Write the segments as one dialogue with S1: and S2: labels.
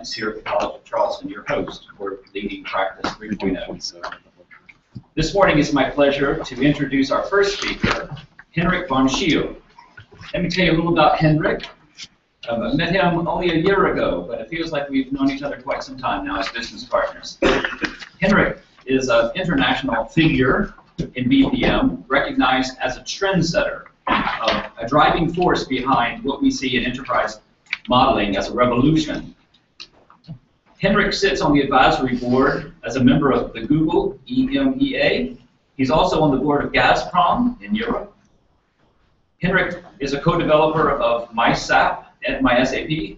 S1: Lance here at the College of Charleston, your host for Leading Practice 3.0. This morning it's my pleasure to introduce our first speaker, Henrik von Schiele. Let me tell you a little about Henrik. I met him only a year ago, but it feels like we've known each other quite some time now as business partners. Henrik is an international figure in BPM, recognized as a trendsetter, a driving force behind what we see in enterprise modeling as a revolution. Henrik sits on the advisory board as a member of the Google EMEA. He's also on the board of Gazprom in Europe. Henrik is a co-developer of MySAP and MySAP,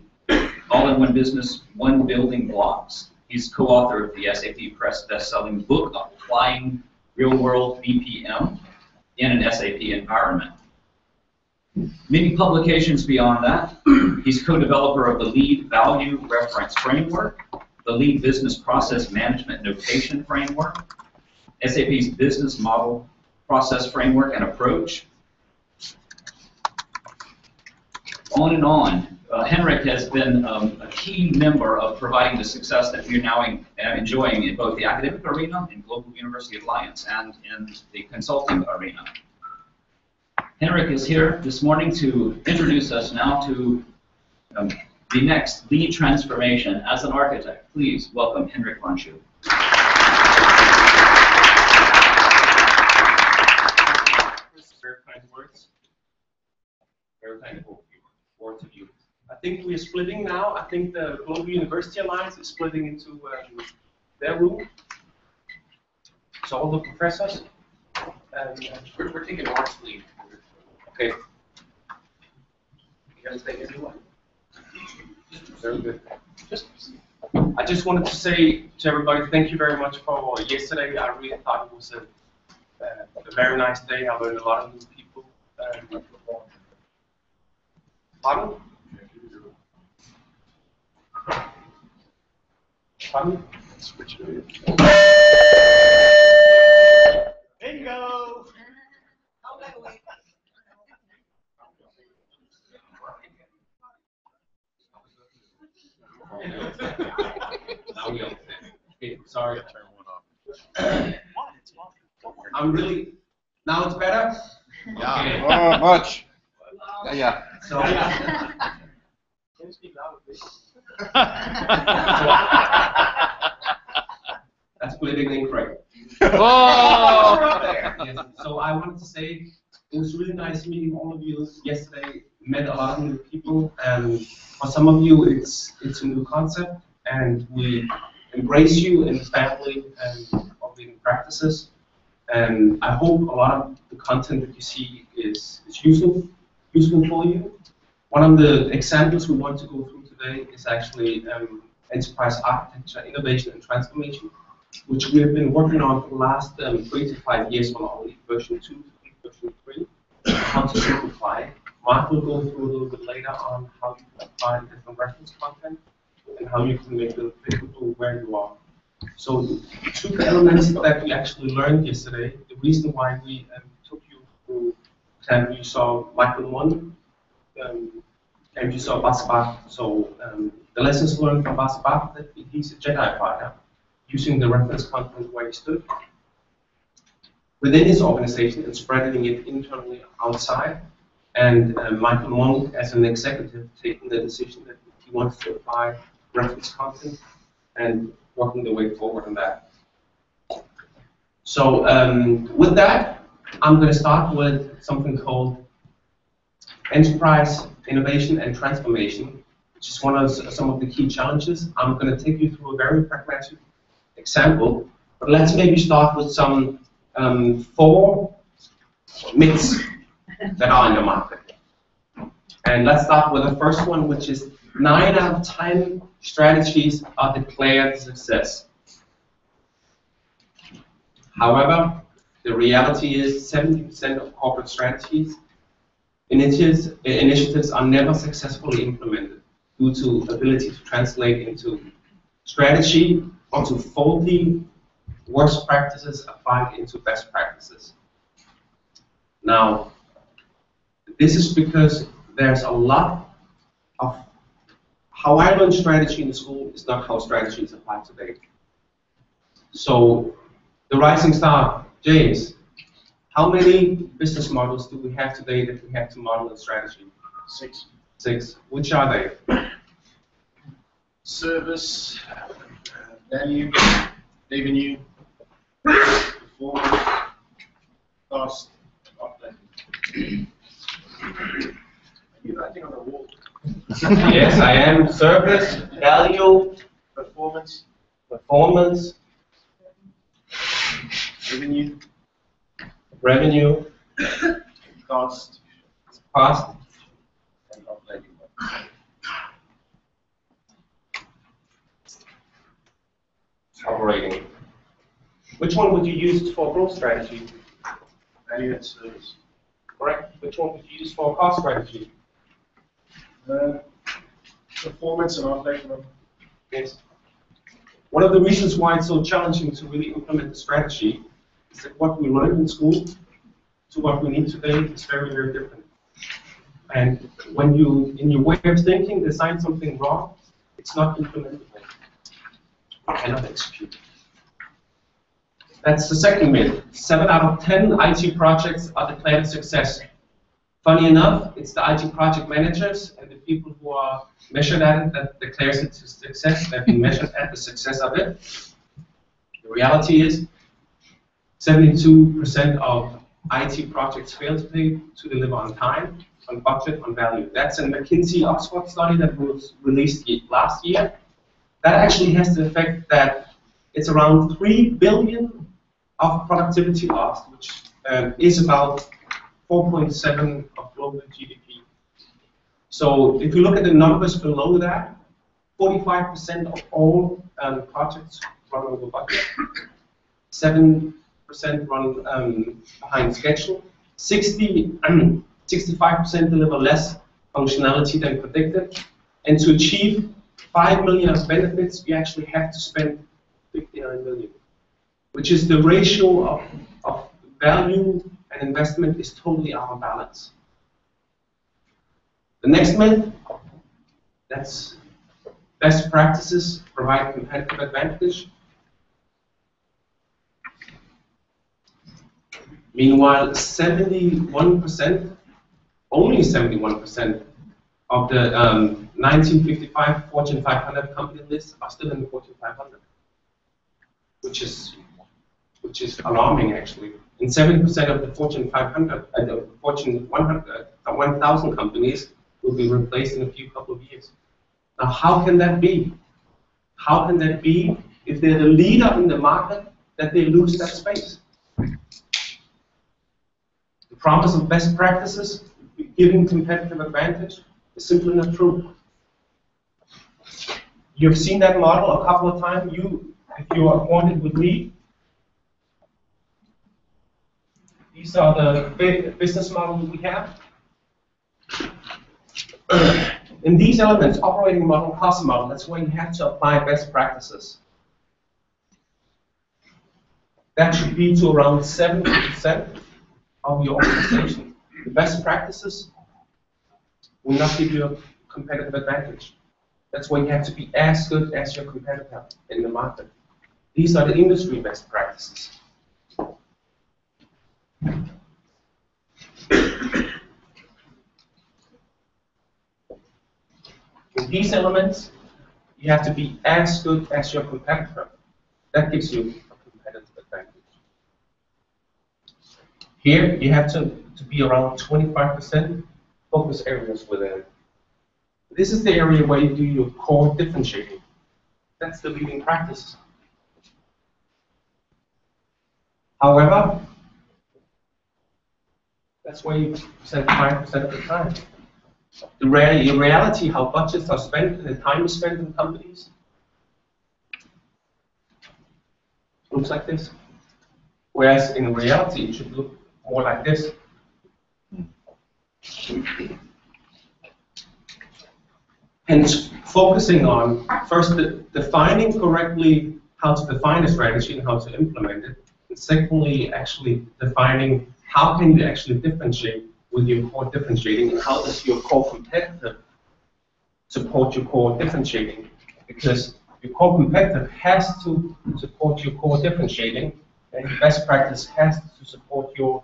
S1: all-in-one business, one building blocks. He's co-author of the SAP Press best-selling book, Applying Real-World BPM in an SAP Environment. Many publications beyond that. He's co-developer of the Lead Value Reference Framework, the Lead Business Process Management Notation Framework, SAP's Business Model Process Framework and Approach. On and on. Henrik has been a key member of providing the success that we're now enjoying in both the academic arena, in Global University Alliance, and in the consulting arena. Henrik is here this morning to introduce us now to the next lead transformation as an architect. Please welcome Henrik von Schiele.
S2: Very kind words. Very kind words of you. I think we are splitting now. I think the Global University Alliance is splitting into their room. So all the professors.
S3: We're taking Mark's lead.
S2: Okay.
S3: You gotta take anyone.
S2: Very good. I just wanted to say to everybody, thank you very much for yesterday. I really thought it was a very nice day. I learned a lot of new people. Pardon? Pardon?
S3: Switch it.
S2: Bingo! Now we don't. Okay, sorry.
S3: Turn one off.
S2: I'm really. Now it's better?
S3: Yeah.
S2: Okay.
S4: Oh, much. Yeah.
S2: So, that's politically incorrect.
S4: Oh!
S2: Yes. So I wanted to say it was really nice meeting all of you yesterday. Met a lot of new people, and for some of you, it's a new concept, and we embrace you in the family and of leading practices. And I hope a lot of the content that you see is useful for you. One of the examples we want to go through today is actually enterprise architecture, innovation, and transformation, which we have been working on for the last 3 to 5 years on our version 2 to version 3, how to simplify. Mark will go through a little bit later on how you can apply different reference content and how you can make them applicable where you are. So the 2 elements that we actually learned yesterday, the reason why we took you through, you saw Michael 1, and you saw Basabak. So the lessons learned from Basabak, that he's a Jedi fighter, using the reference content where he stood within his organization and spreading it internally outside. And Michael Monk, as an executive, taking the decision that he wants to apply reference content and working the way forward on that. So with that, I'm going to start with something called enterprise innovation and transformation, which is one of some of the key challenges. I'm going to take you through a very pragmatic example, but let's maybe start with some 4 myths that are in the market. And let's start with the first one, which is 9 out of 10 strategies are declared success. However, the reality is 70% of corporate strategies initiatives are never successfully implemented due to ability to translate into strategy or to faulty worst practices applied into best practices. Now, this is because there's a lot of how I learned strategy in the school is not how strategy is applied today. So, the rising star, James, how many business models do we have today that we have to model in strategy?
S3: 6.
S2: 6. Which are they?
S3: Service, value, revenue, performance, cost, operating. Are you writing on the wall?
S2: Yes, I am. Service, value,
S3: Performance,
S2: performance,
S3: revenue,
S2: revenue,
S3: cost,
S2: cost.
S3: and operating.
S2: Operating. Which one would you use for growth strategy?
S3: Value and service.
S2: Correct. Which one would you use for cost strategy?
S3: Performance and operating.
S2: Yes. One of the reasons why it's so challenging to really implement the strategy is that what we learned in school to what we need today is very, very different. And when you, in your way of thinking, design something wrong, it's not implementable. You cannot execute. That's the second myth. 7 out of 10 IT projects are declared a success. Funny enough, it's the IT project managers and the people who are measured at it that declares it a success, that been measured at the success of it. The reality is 72% of IT projects fail to deliver on time, on budget, on value. That's a McKinsey Oxford study that was released last year. That actually has the effect that it's around 3 billion of productivity loss, which is about 4.7 of global GDP. So if you look at the numbers below that, 45% of all projects run over budget, 7% run behind schedule, 65% deliver less functionality than predicted, and to achieve 5 million of benefits, we actually have to spend 59 million, which is the ratio of value and investment is totally out of balance. The next myth, that's best practices provide competitive advantage. Meanwhile, 71%, only 71% of the 1955 Fortune 500 company list are still in the Fortune 500, which is alarming actually. And 70% of the Fortune 500, the Fortune 100, 1,000 companies will be replaced in a couple of years. Now, how can that be? How can that be if they're the leader in the market that they lose that space? The promise of best practices, giving competitive advantage, is simply not true. You've seen that model a couple of times. If you are appointed with me, these are the business models we have. In these elements, operating model, cost model, that's where you have to apply best practices. That should be to around 70% of your organization. The best practices will not give you a competitive advantage. That's why you have to be as good as your competitor in the market. These are the industry best practices. In these elements, you have to be as good as your competitor. That gives you a competitive advantage. Here, you have to be around 25% focus areas within. This is the area where you do your core differentiating. That's the leading practice. However, that's where you spend 5% of the time. In reality, how budgets are spent and the time is spent in companies looks like this. Whereas in reality, it should look more like this. Hence, focusing on first defining correctly how to define a strategy and how to implement it, and secondly, actually defining how can you actually differentiate with your core differentiating, and how does your core competitor support your core differentiating? Because Your core competitor has to support your core differentiating, and your best practice has to support your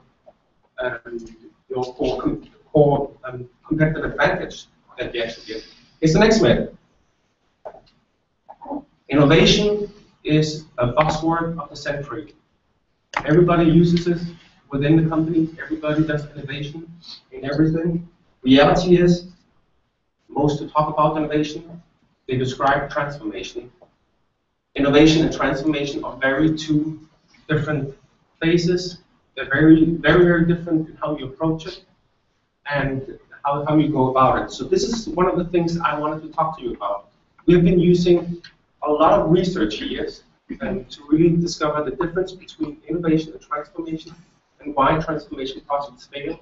S2: core competitive advantage that you actually get. Here's the next myth. Innovation is a buzzword of the century. Everybody uses it within the company. Everybody does innovation in everything. Reality is, most who talk about innovation, they describe transformation. Innovation and transformation are two different phases. They're very, very, very different in how you approach it and how you go about it. So this is one of the things I wanted to talk to you about. We've been using a lot of research years to really discover the difference between innovation and transformation, and why transformation projects fail,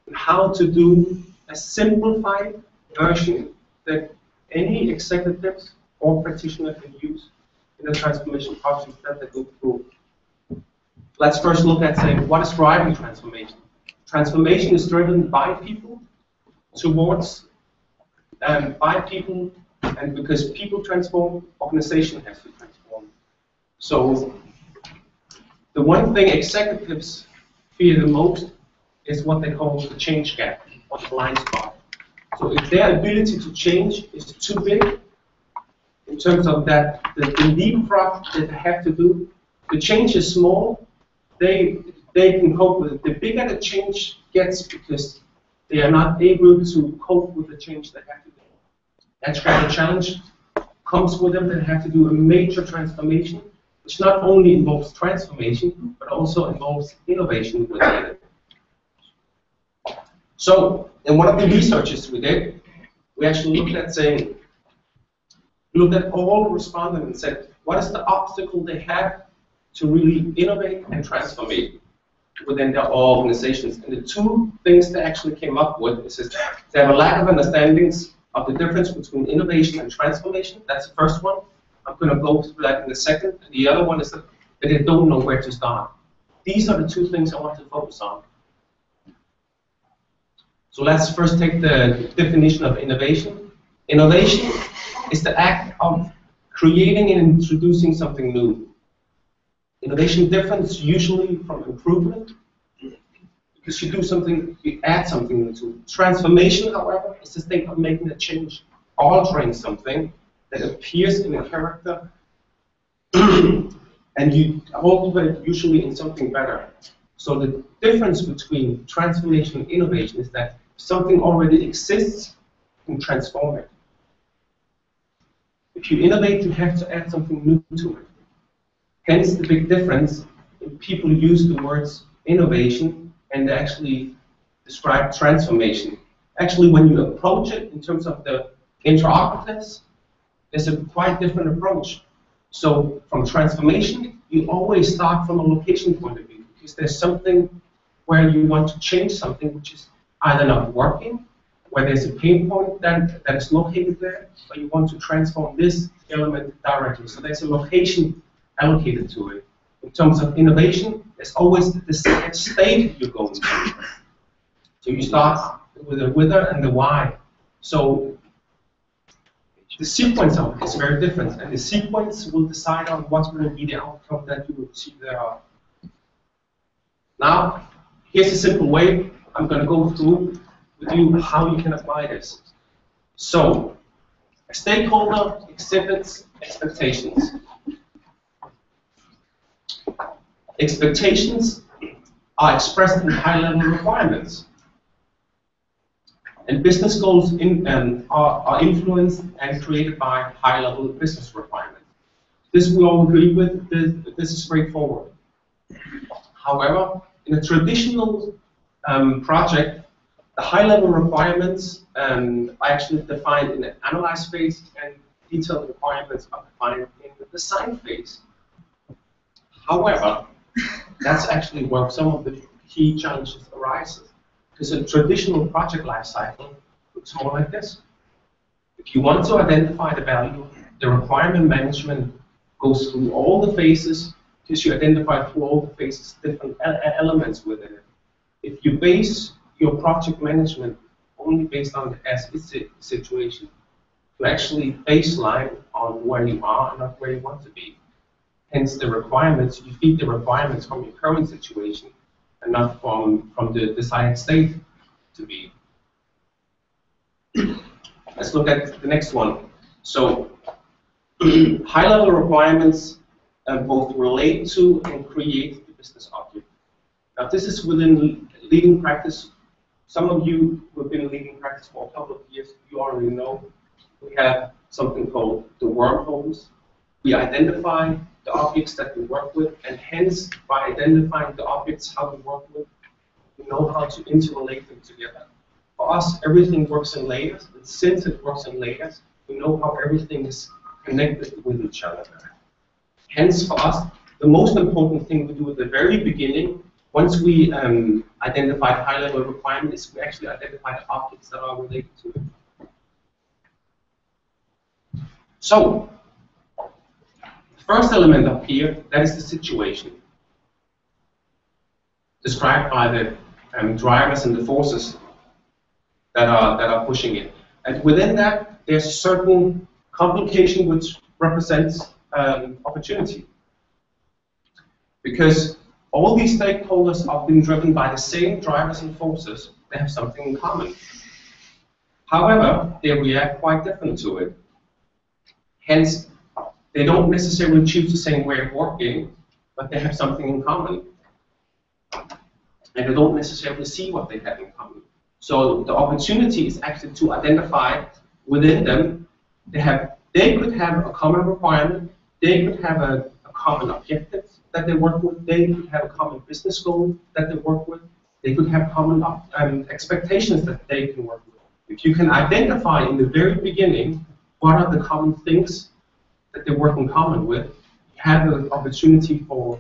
S2: and how to do a simplified version that any executives or practitioner can use in a transformation project that they go through. Let's first look at saying, what is driving transformation? Transformation is driven by people towards, by people, and because people transform, organization has to transform. So the one thing executives fear the most is what they call the change gap, or the blind spot. So if their ability to change is too big, in terms of that, the leapfrog that they have to do, the change is small, they can cope with it. The bigger the change gets, because they are not able to cope with the change they have to do. That's why the challenge comes with them. They have to do a major transformation, which not only involves transformation, but also involves innovation within it. So, in one of the researches we did, we actually looked at all the respondents and said, what is the obstacle they have to really innovate and transform within their organizations? And the two things they actually came up with is that they have a lack of understandings of the difference between innovation and transformation. That's the first one. I'm going to go through that in a second. And the other one is that they don't know where to start. These are the two things I want to focus on. So let's first take the definition of innovation. Innovation is the act of creating and introducing something new. Innovation differs usually from improvement, because you do something, you add something new to it. Transformation, however, is the state of making a change, altering something that appears in a character, and you alter it usually in something better. So the difference between transformation and innovation is that if something already exists, you can transform it. If you innovate, you have to add something new to it. Hence the big difference in people use the words innovation and actually describe transformation. Actually, when you approach it in terms of the interoperatives, there's a quite different approach. So from transformation, you always start from a location point of view, because there's something where you want to change something which is either not working, where there's a pain point that is located there, or you want to transform this element directly. So there's a location allocated to it. In terms of innovation, there's always the state you're going to. So you start with the whither and the why. So the sequence of it is very different, and the sequence will decide on what's going to be the outcome that you will see there. Now, here's a simple way I'm going to go through with you how you can apply this. So, a stakeholder exhibits expectations. Expectations are expressed in high-level requirements. And business goals are influenced and created by high-level business requirements. This we all agree with. This is straightforward. However, in a traditional project, the high-level requirements are actually defined in the analyze phase, and detailed requirements are defined in the design phase. However, that's actually where some of the key challenges arise. Because a traditional project lifecycle looks more like this. If you want to identify the value, the requirement management goes through all the phases, because you identify through all the phases different elements within it. If you base your project management only based on the as-is situation, to actually baseline on where you are and not where you want to be. Hence the requirements, you feed the requirements from your current situation and not from the desired state to be. Let's look at the next one. So high-level requirements both relate to and create the business object. Now this is within leading practice. Some of you who have been in leading practice for a couple of years, you already know we have something called the wormholes. We identify the objects that we work with, and hence by identifying the objects how we work with, we know how to interrelate them together. For us, everything works in layers, and since it works in layers, we know how everything is connected with each other. Hence, for us, the most important thing we do at the very beginning, once we identify the high-level requirement, is we actually identify the objects that are related to it. So, the first element up here, that is the situation, described by the drivers and the forces that are pushing it. And within that, there's a certain complication which represents opportunity. Because all these stakeholders are being driven by the same drivers and forces, they have something in common. However, they react quite different to it. Hence, they don't necessarily choose the same way of working, but they have something in common. And they don't necessarily see what they have in common. So the opportunity is actually to identify within them, they could have a common requirement, they could have a common objective that they work with, they could have a common business goal that they work with, they could have common expectations that they can work with. If you can identify in the very beginning what are the common things that they work in common with, you have an opportunity for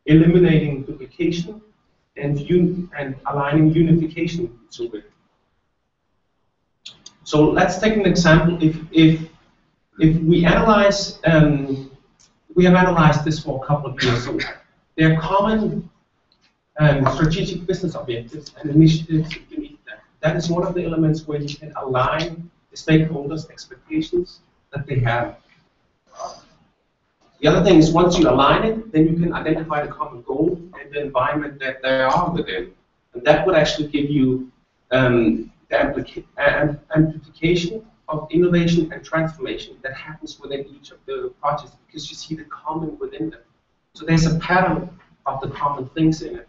S2: eliminating duplication and aligning unification to it. So let's take an example. If we analyze, we have analyzed this for a couple of years. So there are common strategic business objectives and initiatives beneath that. That is one of the elements where you can align the stakeholders' expectations that they have. The other thing is once you align it, then you can identify the common goal and the environment that they are within. And that would actually give you the amplification of innovation and transformation that happens within each of the projects because you see the common within them. So there's a pattern of the common things in it.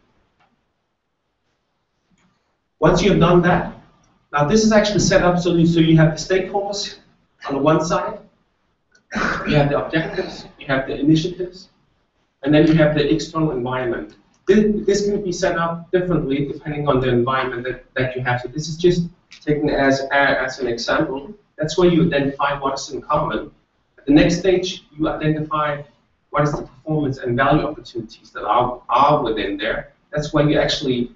S2: Once you have done that, now this is actually set up so you have the stakeholders on the one side, you have the objectives, you have the initiatives, and then you have the external environment. This can be set up differently depending on the environment that you have. So this is just taken as an example. That's where you identify what is in common. At the next stage, you identify what is the performance and value opportunities that are within there. That's when you actually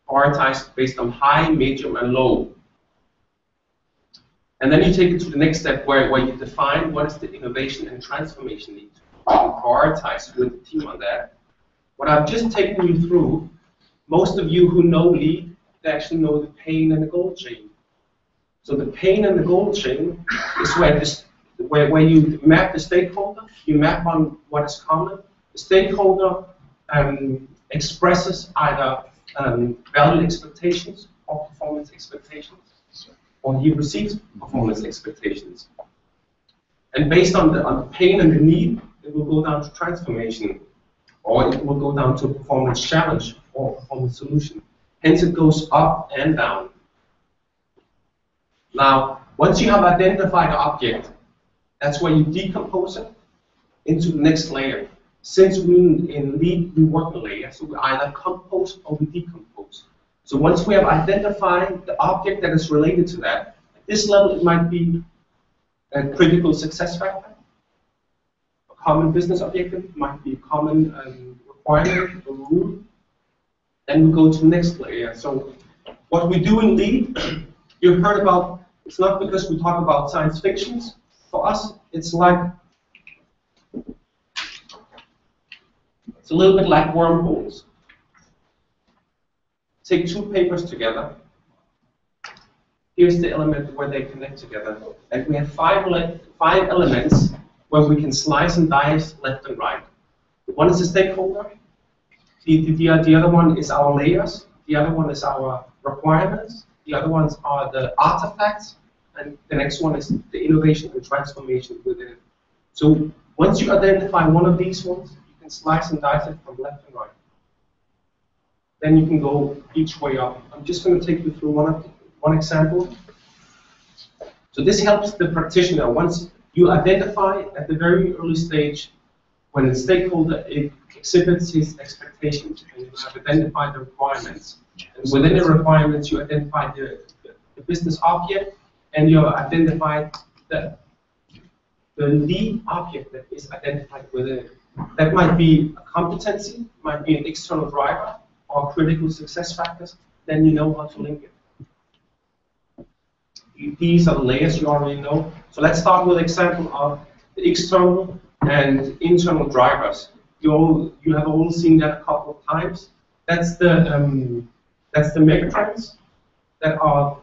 S2: prioritize based on high, medium, and low. And then you take it to the next step where you define what is the innovation and transformation need. You prioritize with the team on that. What I've just taken you through, most of you who know lead, they actually know the pain and the goal chain. So the pain and the goal chain is where you map the stakeholder, you map on what is common. The stakeholder expresses either value expectations or performance expectations, or he receives performance expectations. And based on the pain and the need, it will go down to transformation, or it will go down to a performance challenge or performance solution. Hence, it goes up and down. Now, once you have identified the object, that's where you decompose it into the next layer. Since we in lead, we work the layer, so we either compose or we decompose. So once we have identified the object that is related to that, at this level it might be a critical success factor, a common business objective, it might be a common requirement or rule. Then we go to the next layer. So what we do in lead, you've heard about, it's not because we talk about science fictions. For us, it's like, it's a little bit like wormholes. Take two papers together. here's the element where they connect together. And we have five elements where we can slice and dice left and right. One is the stakeholder. The other one is our layers. The other one is our requirements. The other ones are the artifacts. And the next one is the innovation and transformation within it. So once you identify one of these ones, you can slice and dice it from left and right. Then you can go each way up. I'm just going to take you through one example. So this helps the practitioner. Once you identify at the very early stage when the stakeholder exhibits his expectations, and you have identified the requirements. And within the requirements, you identify the business object, and you have identified the lead object that is identified within it. That might be a competency, might be an external driver, or critical success factors. Then you know how to link it. These are the layers you already know. So let's start with an example of the external and internal drivers. You have all seen that a couple of times. That's the megatrends that are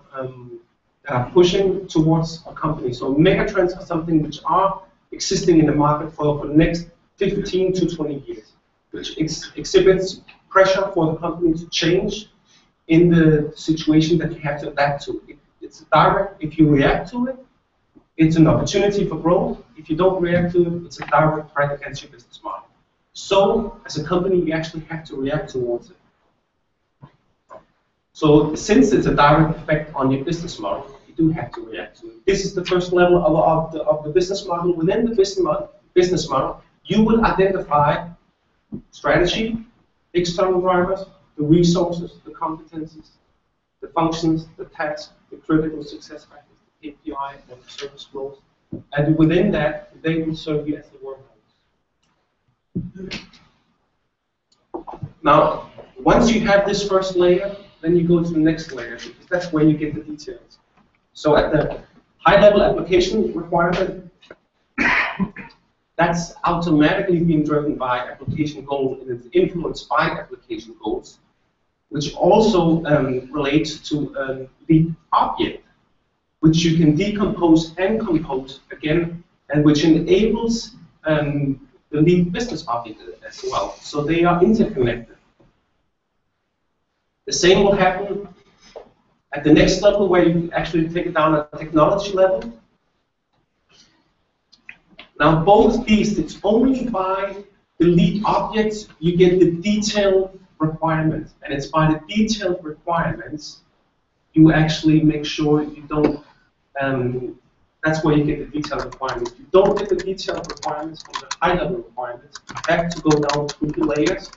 S2: pushing towards a company. So megatrends are something which are existing in the market for the next 15 to 20 years, which exhibits pressure for the company to change in the situation that you have to adapt to. It's direct. If you react to it, it's an opportunity for growth. If you don't react to it, it's a direct threat against your business model. So, as a company, you actually have to react towards it. So, since it's a direct effect on your business model, you do have to react to it. This is the first level of the business model. Within the business model, you will identify strategy, external drivers, the resources, the competencies, the functions, the tasks, the critical success factors, the KPI, and the service flows. And within that, they will serve you as the workhouse. Now, once you have this first layer, then you go to the next layer, because that's where you get the details. So at the high-level application requirement, that's automatically being driven by application goals, and it's influenced by application goals, which also relates to the object, which you can decompose and compose again, and which enables the lead business object as well. So they are interconnected. The same will happen at the next level, where you actually take it down at the technology level. Now, both these, it's only by the lead objects you get the detailed requirements, and it's by the detailed requirements you actually make sure you don't. That's where you get the detailed requirements. You don't get the detailed requirements from the high-level requirements. You have to go down through the layers,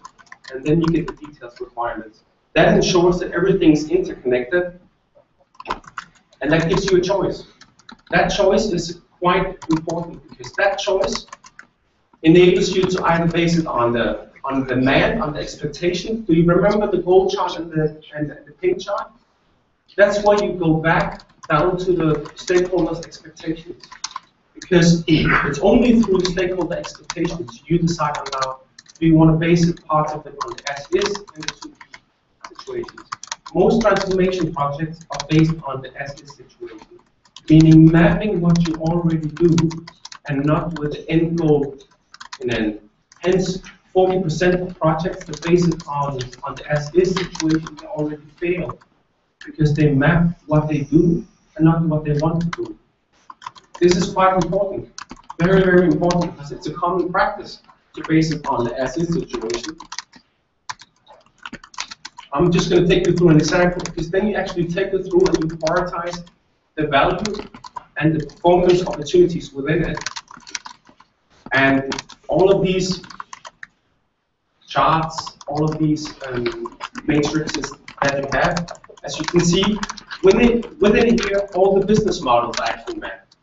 S2: and then you get the detailed requirements. That ensures that everything's interconnected, and that gives you a choice. That choice is quite important, because that choice enables you to either base it on the demand, on the expectation. Do you remember the goal chart and the pin chart? That's why you go back down to the stakeholders' expectations, because it's only through the stakeholder expectations you decide on now. Do you want to base it part of it on the as-is and the to-be situations? Most transformation projects are based on the as-is situation, meaning mapping what you already do and not with the end goal in end. Hence, 40% of projects that base it on the as-is situation, they already fail, because they map what they do and not what they want to do. This is quite important, very, very important, because it's a common practice to base it on the as-is situation. I'm just going to take you through an example, because then you actually take it through and you prioritize the value and the performance opportunities within it. And all of these charts, all of these matrices that you have, as you can see, within here, all the business models are actually mapped.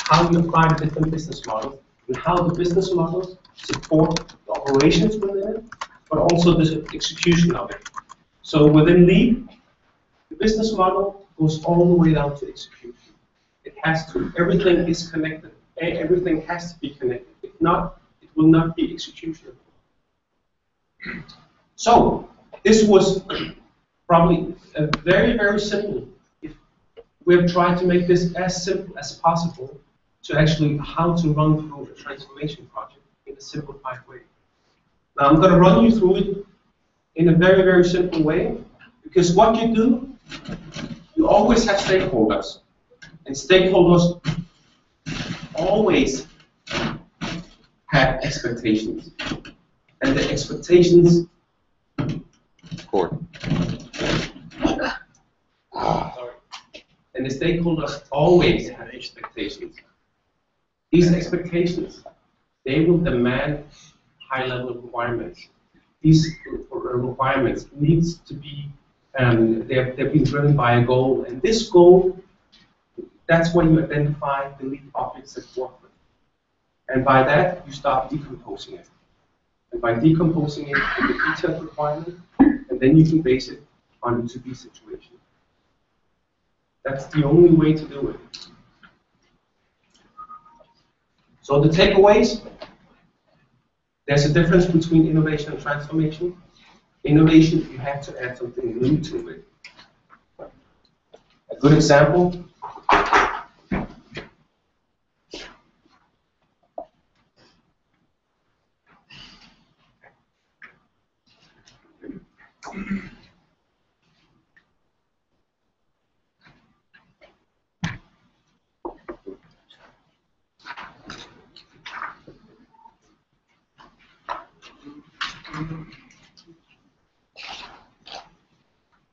S2: How you apply the different business models, and how the business models support the operations within it, but also the execution of it. So within Lean, the business model goes all the way down to execution. It has to, everything is connected. Everything has to be connected. If not, it will not be execution. So, this was probably very, very simple. If we've tried to make this as simple as possible to actually how to run through a transformation project in a simplified way. Now I'm going to run you through it in a very, very simple way, because what you do, you always have stakeholders, and stakeholders always have expectations, and the expectations.
S4: Cord.
S2: Sorry. And the stakeholders always have expectations. These expectations, they will demand high-level requirements. These requirements needs to be, they're being driven by a goal, and this goal, that's when you identify the lead objects that work with. And by that, you start decomposing it. And by decomposing it in the detailed requirement, and then you can base it on a to-be situation. That's the only way to do it. So the takeaways, there's a difference between innovation and transformation. Innovation, you have to add something new to it. A good example,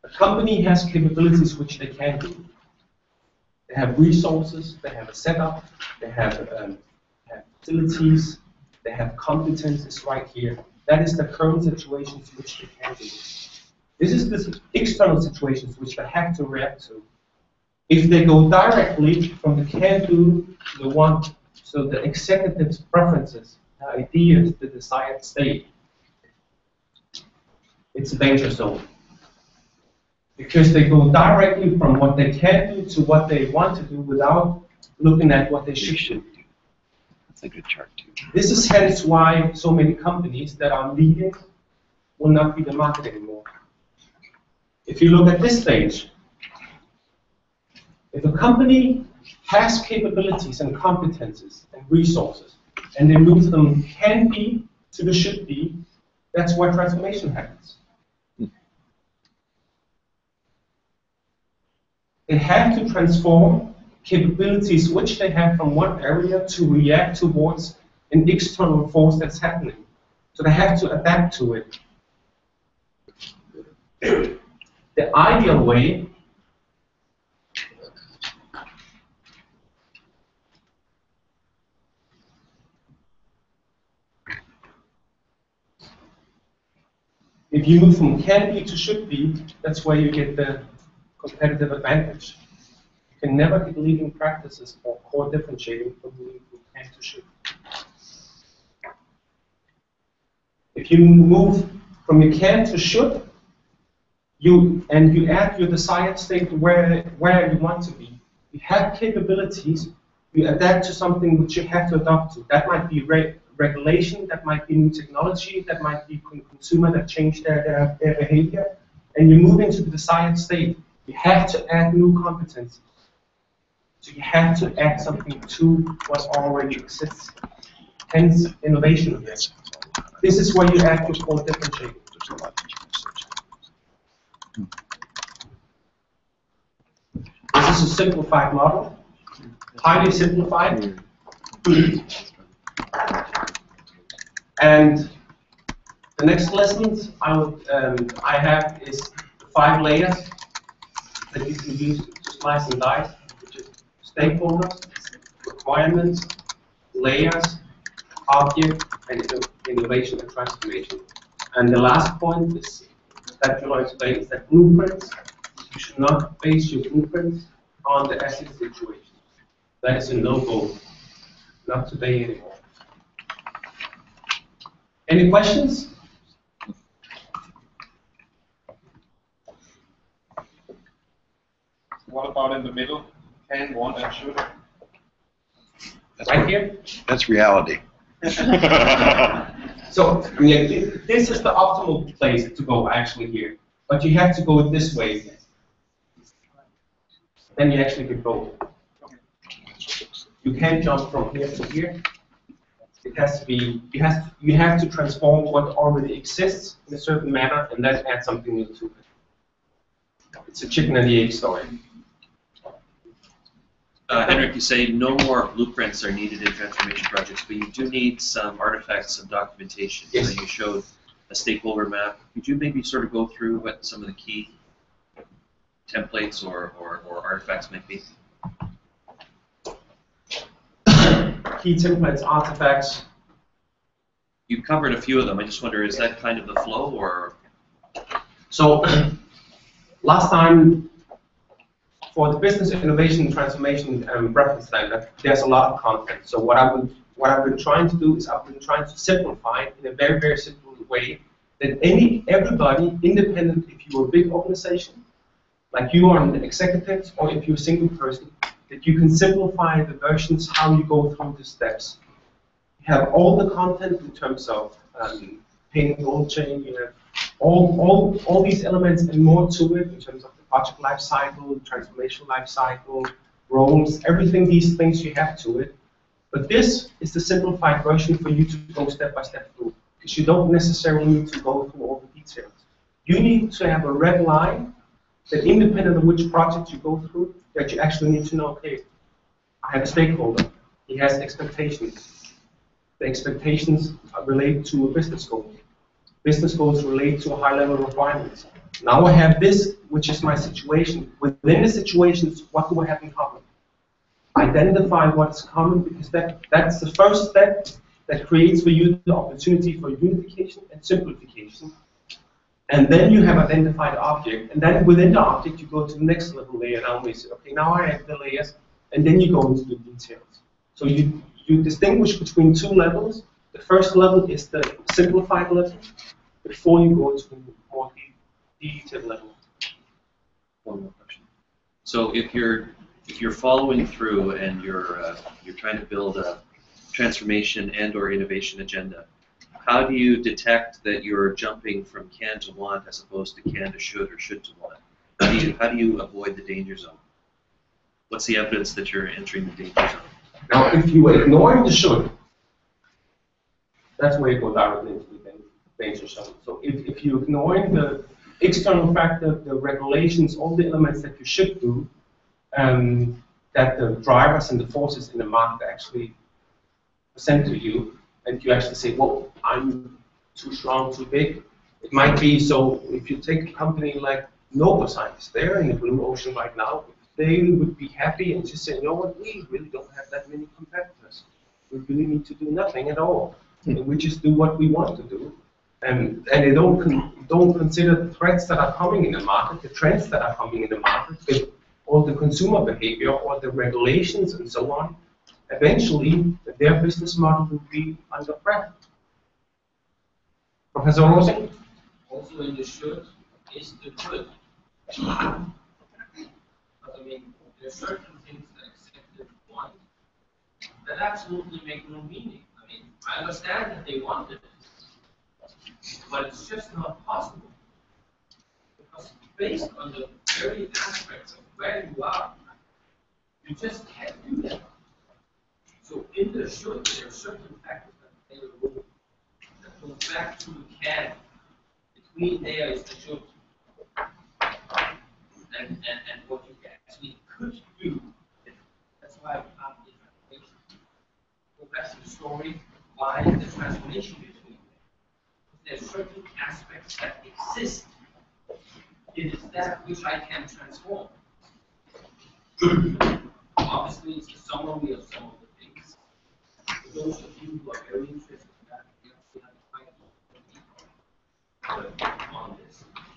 S2: a company has capabilities which they can do. They have resources, they have a setup, they have facilities, they have competences right here. That is the current situations which they can do. This is the external situations which they have to react to. If they go directly from the can-do to the want, so the executive's preferences, the ideas, the desired state, it's a danger zone. Because they go directly from what they can do to what they want to do without looking at what they should do.
S4: That's a good chart too.
S2: This is hence why so many companies that are leading will not be the market anymore. If you look at this stage, if a company has capabilities and competences and resources, and they move from can be to the should be, that's where transformation happens. They have to transform capabilities which they have from one area to react towards an external force that's happening. So they have to adapt to it. The ideal way if you move from can be to should be, that's where you get the competitive advantage. You can never get leading practices or core differentiating from moving from can to should. If you move from your can to should, you add your desired state where you want to be. You have capabilities, you adapt to something which you have to adopt to. That might be regulation, that might be new technology, that might be consumer that change their behavior, and you move into the desired state. You have to add new competencies. So you have to add something to what already exists. Hence, innovation. This is where you add your core differentiating. This is a simplified model, highly simplified. And the next lessons I have is 5 layers that you can use to slice and dice, which is stakeholders, requirements, layers, object, and innovation and transformation. And the last point is that you explain is that blueprints, you should not base your blueprints on the asset situation. That is a no-go, not today anymore. Any questions?
S3: What about in the middle? Can, want, and should?
S2: Right here?
S4: That's reality.
S2: So, I mean, this is the optimal place to go actually here. But you have to go this way. Then you actually can go. You can't jump from here to here. It has to be, you have to transform what already exists in a certain manner and then add something new to it. It's a chicken and the egg story.
S5: Henrik, you say no more blueprints are needed in transformation projects, but you do need some artifacts, some documentation.
S2: Yes.
S5: So you showed a stakeholder map. Could you maybe sort of go through what some of the key templates or artifacts might be?
S2: Key templates, artifacts.
S5: You covered a few of them. I just wonder, is that kind of the flow, or?
S2: So last time, for the business innovation transformation reference standard, there's a lot of content. So what I've been trying to do is I've been trying to simplify it in a very, very simple way that everybody, independent if you're a big organization, like you are an executive, or if you're a single person, that you can simplify the versions, how you go through the steps. You have all the content in terms of painting goal chain, you have all these elements and more to it in terms of the project life cycle, transformation life cycle, roles, everything, these things you have to it. But this is the simplified version for you to go step by step through, because you don't necessarily need to go through all the details. You need to have a red line that, independent of which project you go through, that you actually need to know, okay, I have a stakeholder, he has expectations. The expectations are related to a business goal. Business goals relate to a high level requirements. Now I have this, which is my situation. Within the situations, what do I have in common? Identify what's common, because that's the first step that creates for you the opportunity for unification and simplification. And then you have identified the object, and then within the object you go to the next level layer. Now we say, okay, now I have the layers, and then you go into the details. So you distinguish between two levels. The first level is the simplified level before you go to the more detailed level.
S5: One more question. So if you're following through and you're trying to build a transformation and/or innovation agenda, how do you detect that you're jumping from can to want as opposed to can to should or should to want? How do you avoid the danger zone? What's the evidence that you're entering the danger zone?
S2: Now, if you ignore the should, that's where you go directly into the danger zone. So if you're ignoring the external factor, the regulations, all the elements that you should do, that the drivers and the forces in the market actually present to you, and you actually say, well, I'm too strong, too big. It might be, so if you take a company like Novozymes, they're in the blue ocean right now. They would be happy and just say, you know what, we really don't have that many competitors. We really need to do nothing at all. And we just do what we want to do. And they don't consider the threats that are coming in the market, the trends that are coming in the market, all the consumer behavior, all the regulations and so on. Eventually, their business model will be under threat. Professor Rosing?
S6: Also in the should is the could. But I mean, there are certain things that executives want that absolutely make no meaning. I mean, I understand that they want it, but it's just not possible. Because based on the very aspects of where you are, you just can't do that. So in the should, there are certain factors that play a role that goes back to the can. Between there is the should. And what you actually could do. That's why I'm not the transformation. Go back to the story, why the transformation between them. There are certain aspects that exist. It is that which I can transform. Obviously, it's a summary of some of the things. For those of you who are very interested in that, we actually have quite a lot on this.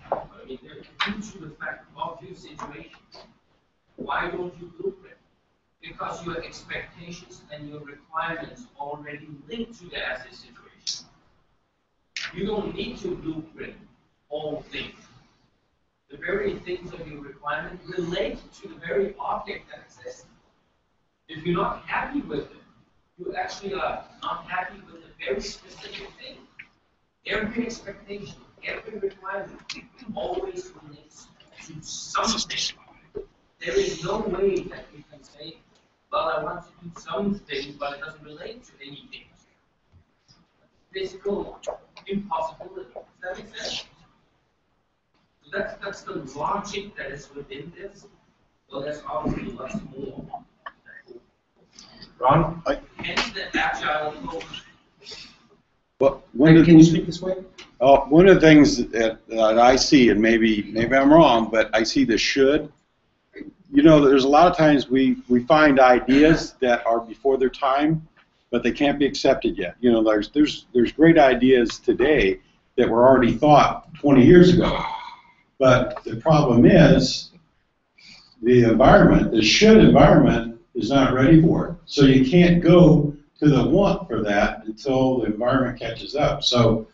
S6: But I mean, due to the fact of your situation, why don't you blueprint? Because your expectations and your requirements already link to the asset situation. You don't need to blueprint all things. The very things of your requirement relate to the very object that exists. If you're not happy with it, you actually are not happy with a very specific thing. Every expectation, every requirement always relates to something. There is no way that we can say, well, I want to do something, but it doesn't relate to anything. Physical impossibility. Does that make sense? So that's the logic that is within this. Well, there's obviously lots more.
S2: Ron?
S6: Hence the agile approach.
S7: Well,
S2: Can you speak this way?
S7: one of the things that I see, and maybe I'm wrong, but I see the should. You know, there's a lot of times we find ideas that are before their time, but they can't be accepted yet. You know, there's great ideas today that were already thought 20 years ago. But the problem is the environment, the should environment, is not ready for it. So you can't go to the want for that until the environment catches up. So,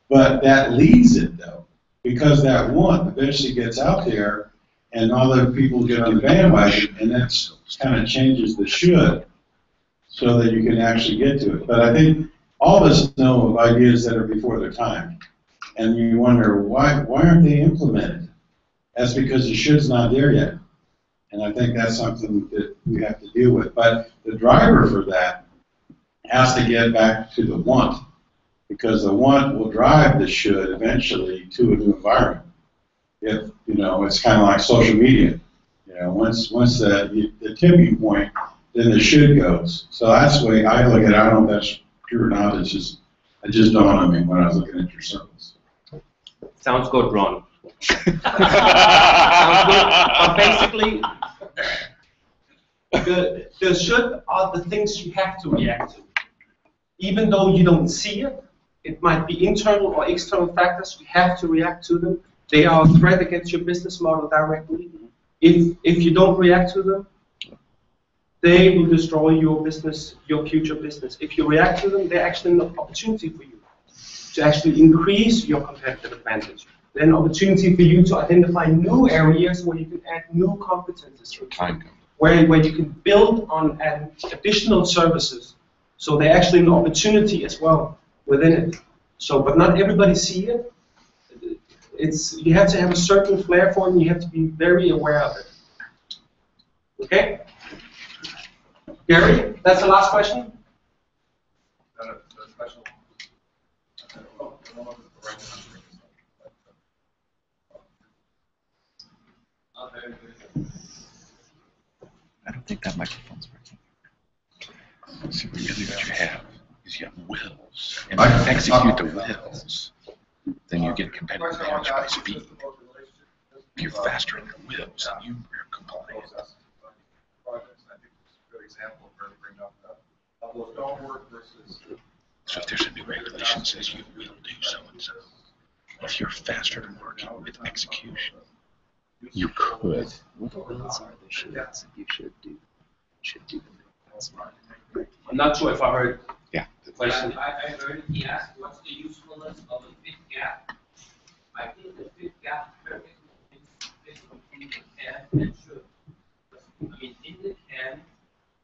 S7: but that leads it though, because that want eventually gets out there and other people get on the bandwagon, and that's kind of changes the should so that you can actually get to it. But I think all of us know of ideas that are before their time, and you wonder why aren't they implemented? That's because the should's not there yet. And I think that's something that we have to deal with. But the driver for that has to get back to the want, because the want will drive the should eventually to a new environment. If, you know, it's kind of like social media. You know, once the tipping point, then the should goes. So that's the way I look at it. I don't know if that's true or not. It just dawned on me when I was looking at your circles.
S2: Sounds good, Ron. Sounds good. But basically, the should are the things you have to react to. Even though you don't see it, it might be internal or external factors, you have to react to them. They are a threat against your business model directly. If you don't react to them, they will destroy your business, your future business. If you react to them, they're actually an opportunity for you to actually increase your competitive advantage. Then an opportunity for you to identify new areas where you can add new competences, where you can build on additional services. So they're actually an opportunity as well within it. So, but not everybody see it. You have to have a certain flair for it, and you have to be very aware of it. Okay? Gary, that's the last question?
S4: I don't think that microphone's working. See, really what you have is you have wills. And if you execute the wills, then you get competitive advantage by speed. If you're faster in your wills, then you are compliant. So if there's a new regulation that says you will do so and so, if you're faster in working with execution, you could.
S8: What the wills are the shoulds you should do them. That's right.
S2: I'm not sure if I heard the question.
S6: I heard he asked what's the usefulness of a fit gap. I think the fit gap perfectly fits between the can and should. I mean, in the can,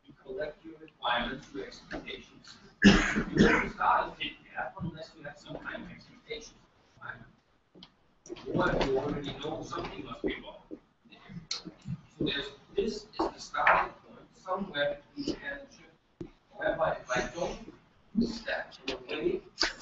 S6: you collect your requirements, your expectations. You don't start a fit gap unless you have some kind of expectations. Or if you already know something must be wrong. So this is the starting point, somewhere between the can and should. However, if I don't step in a way,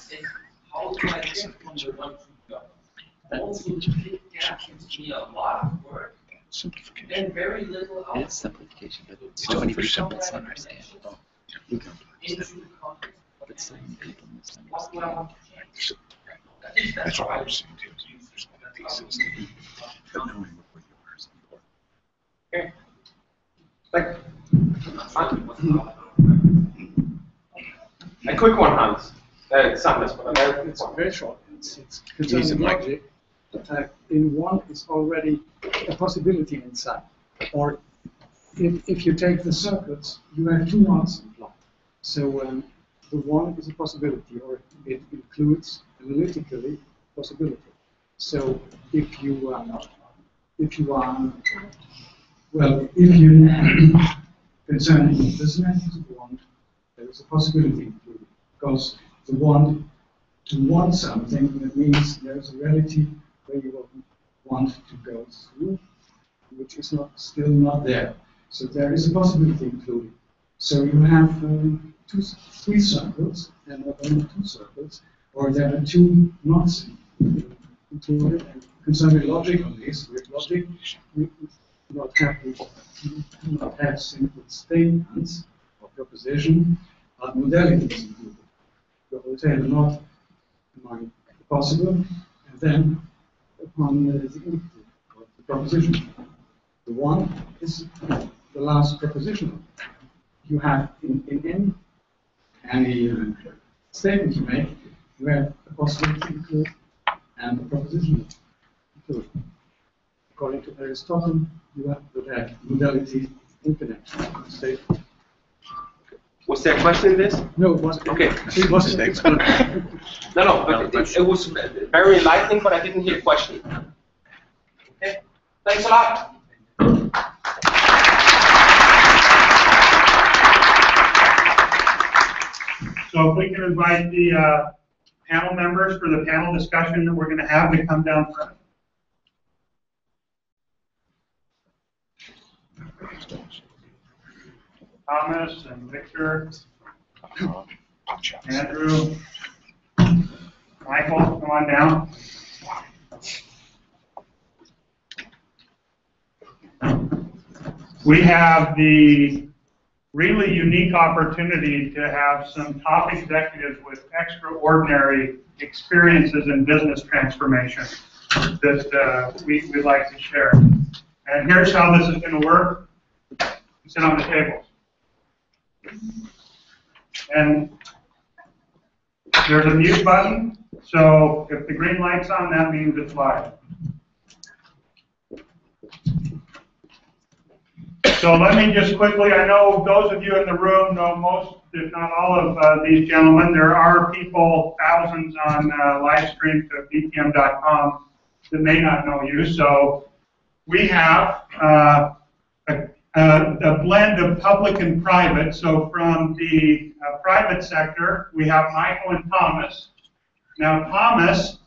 S6: then how do I get from the one to the other? Also, the fit gap gives me a lot of work.
S4: Simplification.
S6: And very little output.
S8: It's simplification, but it's 20% misunderstand.
S6: Into the context.
S8: But so many people misunderstand.
S6: What do I want to change? I think
S4: That's all I
S6: why
S4: was saying too. There's pieces. But knowing what you are is important.
S2: Okay. A quick one, Hans. Sanders, but
S9: It's very short. It's
S4: Use
S9: concerning
S4: it, Mike.
S9: logic. In one is already a possibility inside. Or if you take the circuits, you have two ones implied. So the one is a possibility, or it includes analytically possibility. So if you concerning the semantics of one, there is a possibility included, because the one to want something, that means there's a reality where you want to go through, which is still not there. So there is a possibility included. So you have 3 circles, and not only 2 circles, or there are 2 knots included. And concerning logic on this, with logic, we do not have simple statements or proposition, but modalities included. You always have a knot among the possible, and then upon the indicative, or the proposition. The one is the last proposition. You have in any statement you make, you have a possibility included and a proposition included. According to Aristotle, you would have modality in connection with the statement.
S2: Was there a question in this?
S9: No, it wasn't.
S2: Okay.
S9: It wasn't.
S2: No, but it was very enlightening, but I didn't hear a question. Okay. Thanks a lot.
S10: So if we can invite the panel members for the panel discussion that we're going to have to come down front. Thomas and Victor, Andrew, Michael, come on down. We have the really unique opportunity to have some top executives with extraordinary experiences in business transformation that we'd like to share. And here's how this is going to work. You sit on the tables. And there's a mute button, so if the green light's on, that means it's live. So let me just quickly, I know those of you in the room know most, if not all of these gentlemen. There are people, thousands on live stream to bpm.com that may not know you. So we have a blend of public and private. So from the private sector, we have Michael and Thomas. Now Thomas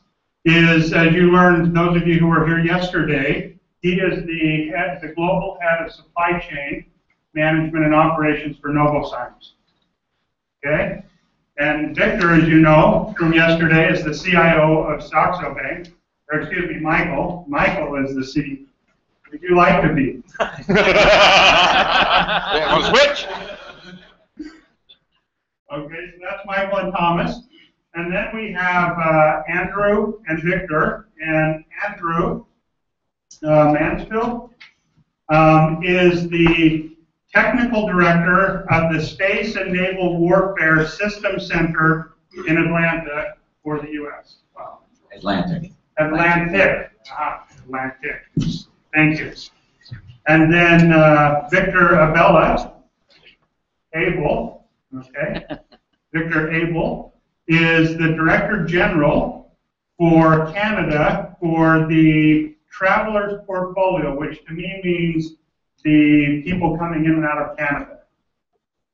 S10: is, as you learned, those of you who were here yesterday, he is the global head of supply chain management and operations for Novozymes. Okay? And Victor, as you know from yesterday, is the CIO of Saxo Bank. Or excuse me, Michael. Michael is the CEO. Would you like to be?
S3: Want to switch?
S10: Okay, so that's Michael and Thomas. And then we have Andrew and Victor. And Andrew Mansfield is the technical director of the Space and Naval Warfare Systems Center in Atlanta for the U.S. Wow.
S11: Atlantic.
S10: Atlantic. Atlantic. Thank you. And then Victor Abel, okay. Victor Abel is the Director General for Canada for the Travelers Portfolio, which to me means the people coming in and out of Canada.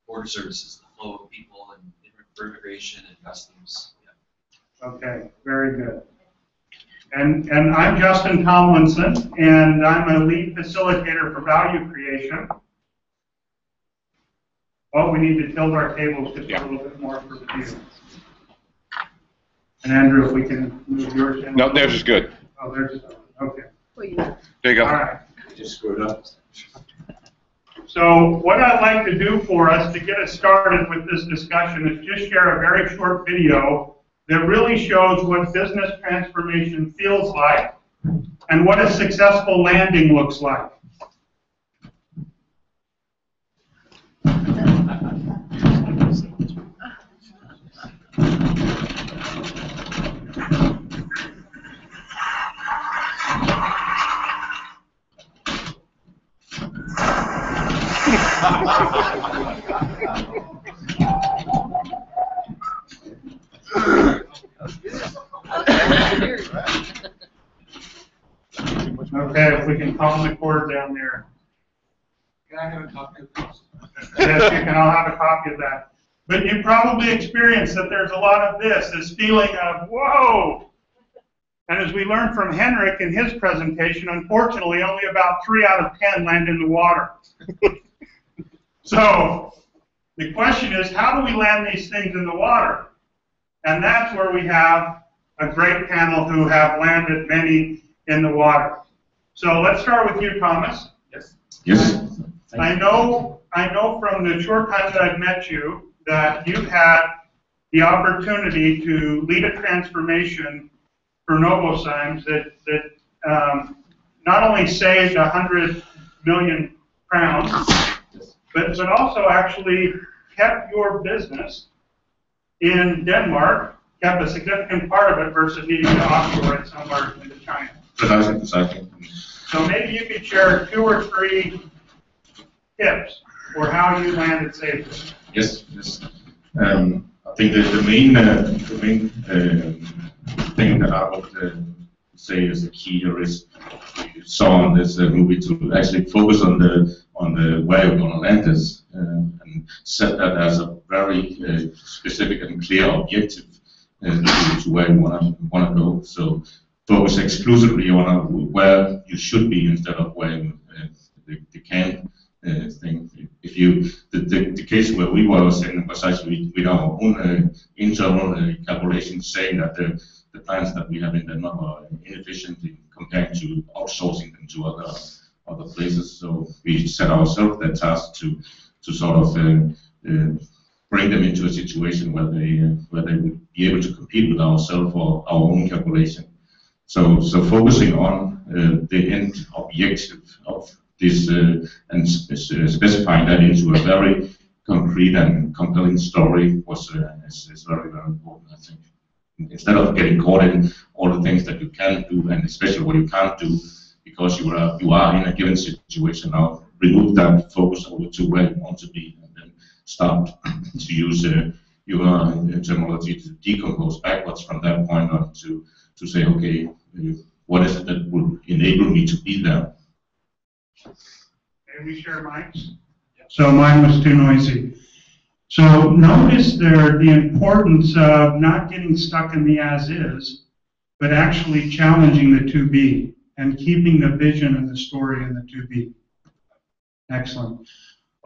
S5: Border services, the flow of people and immigration and customs. Yeah.
S10: Okay, very good. And I'm Justin Tomlinson, and I'm a lead facilitator for value creation. Oh, we need to tilt our tables just a little bit more for the view. And Andrew, if we can move yours in.
S3: No, theirs is good.
S10: Oh, there's, okay.
S3: There you go.
S10: All right.
S11: Just screwed up.
S10: So what I'd like to do for us to get us started with this discussion is just share a very short video that really shows what business transformation feels like and what a successful landing looks like. Okay, if we can calm the cord down there.
S11: Can I have a copy of this?
S10: Yes, you can all have a copy of that. But you probably experienced that there's a lot of this feeling of, whoa. And as we learned from Henrik in his presentation, unfortunately, only about 3 out of 10 land in the water. So the question is, how do we land these things in the water? And that's where we have a great panel who have landed many in the water. So let's start with you, Thomas.
S11: Yes.
S3: Yes.
S10: I know from the short time that I've met you that you've had the opportunity to lead a transformation for Novozymes that not only saved 100 million crowns, but also actually kept your business in Denmark, kept a significant part of it versus needing to offshore it somewhere into China.
S3: Precisely.
S10: So maybe you could share 2 or 3 tips for how you landed safely.
S3: Yes. I think the main thing that I would say is the key here is you saw in this movie to actually focus on the where you're going to land this and set that as a very specific and clear objective to where you want to go. So focus exclusively on where you should be instead of where you can. Thing. If you the case where we were in was actually with our own internal calculations saying that the plants that we have in Denmark are inefficient compared to outsourcing them to other places. So we set ourselves that task to sort of bring them into a situation where they would be able to compete with ourselves or our own calculation. So focusing on the end objective of this and specifying that into a very concrete and compelling story is very, very important, I think. Instead of getting caught in all the things that you can do and especially what you can't do because you are in a given situation now, remove that focus over to where you want to be and then start to use your terminology to decompose backwards from that point on to say, okay, what is it that will enable me to be there?
S10: Can we share mics? So mine was too noisy. So notice there the importance of not getting stuck in the as-is, but actually challenging the to-be and keeping the vision and the story in the to-be. Excellent.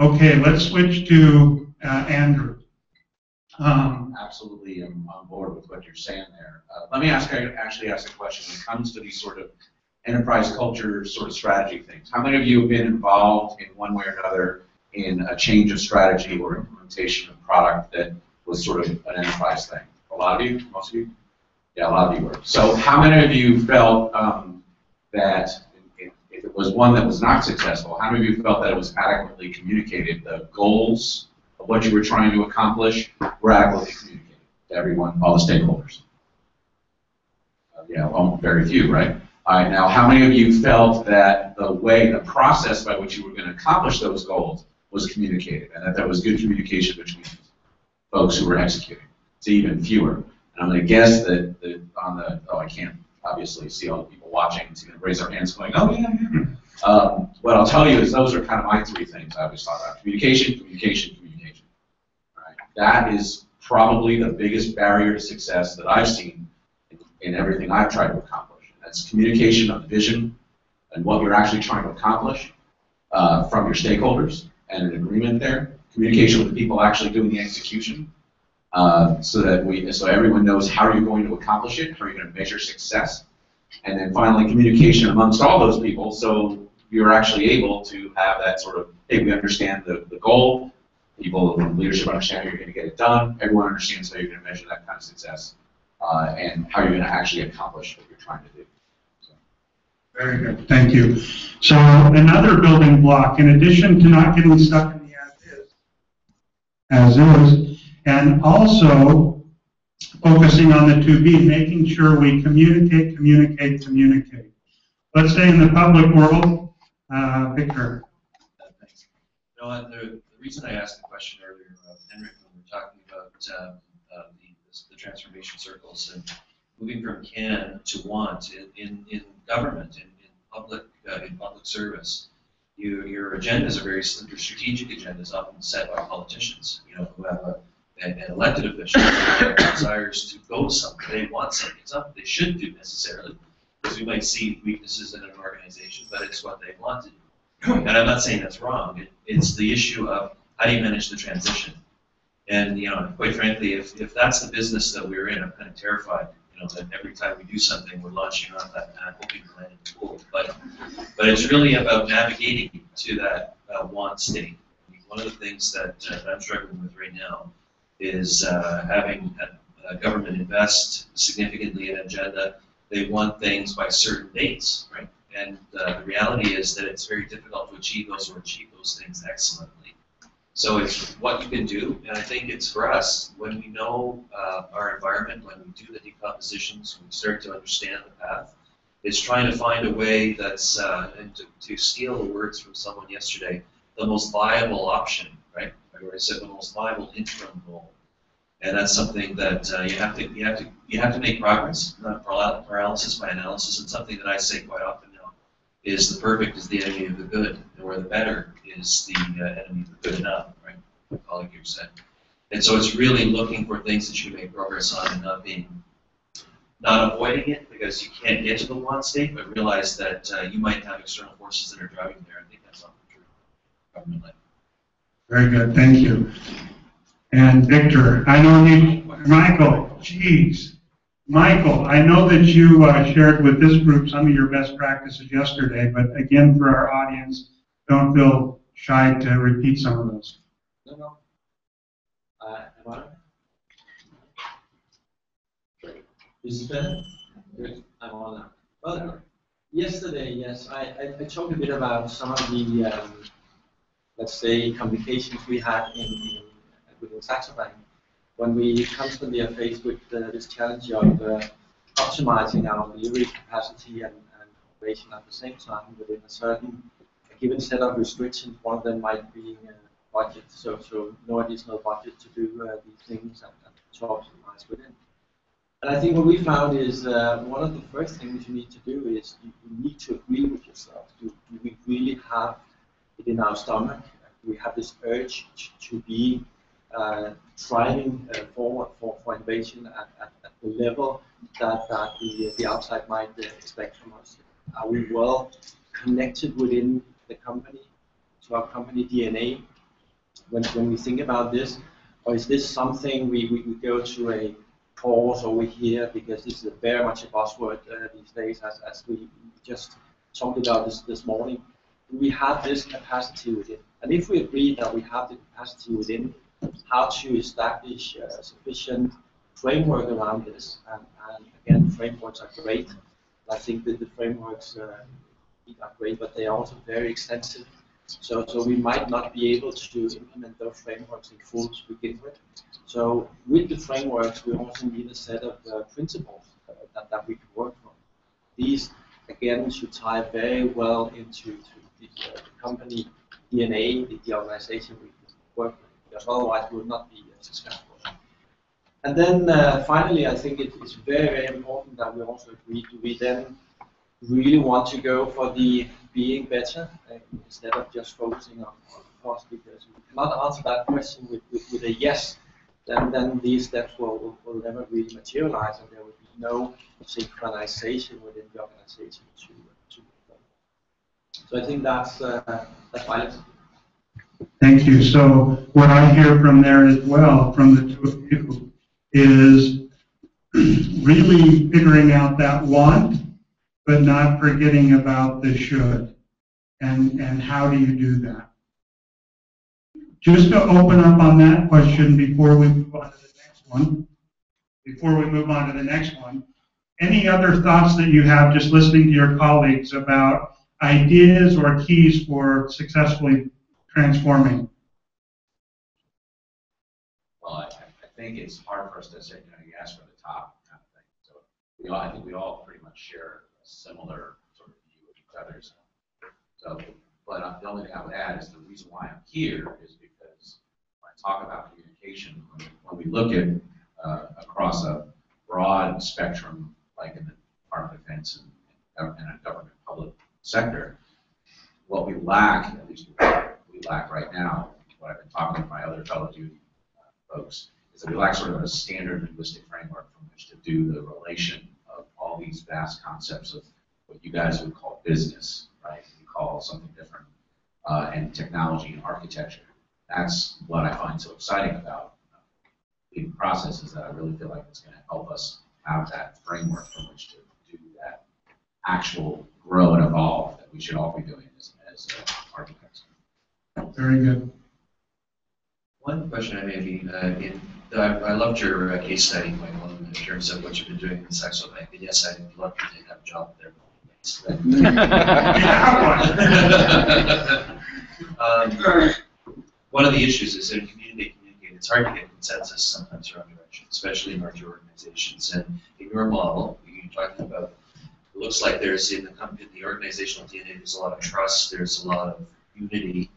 S10: Okay, let's switch to Andrew.
S11: Absolutely, I'm on board with what you're saying there. Let me actually ask a question. When it comes to these sort of enterprise culture sort of strategy things, how many of you have been involved in one way or another in a change of strategy or implementation of product that was sort of an enterprise thing? A lot of you? Most of you? Yeah, a lot of you were. So how many of you felt that if it was one that was not successful, how many of you felt that it was adequately communicated, the goals of what you were trying to accomplish were adequately communicated to everyone, all the stakeholders? Yeah, very few, right? All right, now how many of you felt that the process by which you were going to accomplish those goals was communicated, and that there was good communication between folks who were executing? It's even fewer. And I'm going to guess that I can't obviously see all the people watching, so you're going to raise their hands going, oh yeah. What I'll tell you is those are kind of my 3 things I always thought about. Communication, communication, communication. All right. That is probably the biggest barrier to success that I've seen in everything I've tried to accomplish. That's communication of vision and what you're actually trying to accomplish from your stakeholders and an agreement there. Communication with the people actually doing the execution so everyone knows how you're going to accomplish it, how you're going to measure success. And then finally, communication amongst all those people so you're actually able to have that sort of, hey, we understand the goal, people in leadership understand how you're going to get it done, everyone understands how you're going to measure that kind of success and how you're going to actually accomplish what you're trying to do.
S10: Very good, thank you. So another building block, in addition to not getting stuck in the as is, and also focusing on the to-be, making sure we communicate. Let's say in the public world, Victor.
S5: Thanks. You know, the reason I asked the question earlier, Henrik, when we were talking about the transformation circles and moving from can to want in government, in public service, your agendas are your strategic agendas often set by politicians, you know, who have and elected officials their desires to go somewhere. They want something. It's not what they should do necessarily, because we might see weaknesses in an organization, but it's what they want to do. And I'm not saying that's wrong. It's the issue of how do you manage the transition. And quite frankly, if that's the business that we're in, I'm kind of terrified. That every time we do something, we're launching off that path, hoping to land in the pool. But it's really about navigating to that want state. One of the things that I'm struggling with right now is having government invest significantly in agenda. They want things by certain dates, right? And the reality is that it's very difficult to achieve those or achieve those things excellently. So it's what you can do, and I think it's for us, when we know our environment, when we do the decompositions, when we start to understand the path, it's trying to find a way that's, and to steal the words from someone yesterday, the most viable option, right? Or I said the most viable interim goal. And that's something that you have to make progress, not paralysis by analysis. It's something that I say quite often now, is the perfect is the enemy of the good, and where the better is the enemy of the good enough, right? My colleague here said. And so it's really looking for things that you can make progress on and not avoiding it because you can't get to the want state, but realize that you might have external forces that are driving there. I think that's often true. Government-led.
S10: Very good, thank you. And Victor, I know you, Michael, geez. Michael, I know that you shared with this group some of your best practices yesterday, but again, for our audience, don't feel shy to repeat some of those.
S12: No. Am I? Is it better? Good. I'm on now. Well, yesterday, yes, I talked a bit about some of the, let's say, communications we had within Saxo Bank when we constantly are faced with this challenge of optimizing our delivery capacity and operation at the same time within a given set of restrictions. One of them might be budget, so no additional budget to do these things and to optimize within. And I think what we found is one of the first things you need to do is you need to agree with yourself. Do we really have it in our stomach? We have this urge to be driving forward for innovation at the level that the outside might expect from us. Are we well connected within the company, to our company DNA, when we think about this? Or is this something we go to a pause over here because this is very much a buzzword these days, as we just talked about this morning? Do we have this capacity within? And if we agree that we have the capacity within, how to establish sufficient framework around this. And again, frameworks are great. I think that the frameworks are great, but they are also very extensive. So we might not be able to implement those frameworks in full to begin with. So with the frameworks, we also need a set of principles that we can work from. These, again, should tie very well into the company DNA, the organization we work with, because otherwise we will not be successful. And then finally, I think it's very, very important that we also agree, do we then really want to go for the being better instead of just focusing on cost? Because we cannot answer that question with a yes, then these steps will never really materialize, and there will be no synchronization within the organization to move forward. So I think that's valid.
S10: Thank you. So what I hear from there as well, from the two of you, is really figuring out that want, but not forgetting about the should. And how do you do that? Just to open up on that question before we move on to the next one, any other thoughts that you have just listening to your colleagues about ideas or keys for successfully transforming?
S11: Well, I think it's hard for us to say, you ask for the top kind of thing. So I think we all pretty much share a similar sort of view of each other's. So, but the only thing I would add is the reason why I'm here is because when I talk about communication, when we look at across a broad spectrum, like in the Department of Defense and a government public sector, what we lack, at least we lack right now, what I've been talking with my other fellow duty folks, So we lack sort of a standard linguistic framework from which to do the relation of all these vast concepts of what you guys would call business, right? You call something different, and technology and architecture. That's what I find so exciting about the process, is that I really feel like it's going to help us have that framework from which to do that actual grow and evolve that we should all be doing as architects.
S10: Very good.
S5: One question I may be I loved your case study, Michael, in terms of what you've been doing in Saxo Bank. And yes, I'd love to have a job there. One of the issues is in communicate. It's hard to get consensus sometimes around direction, especially in larger organizations. And in your model, you're talking about, it looks like there's in the company, the organizational DNA, there's a lot of trust, there's a lot of unity,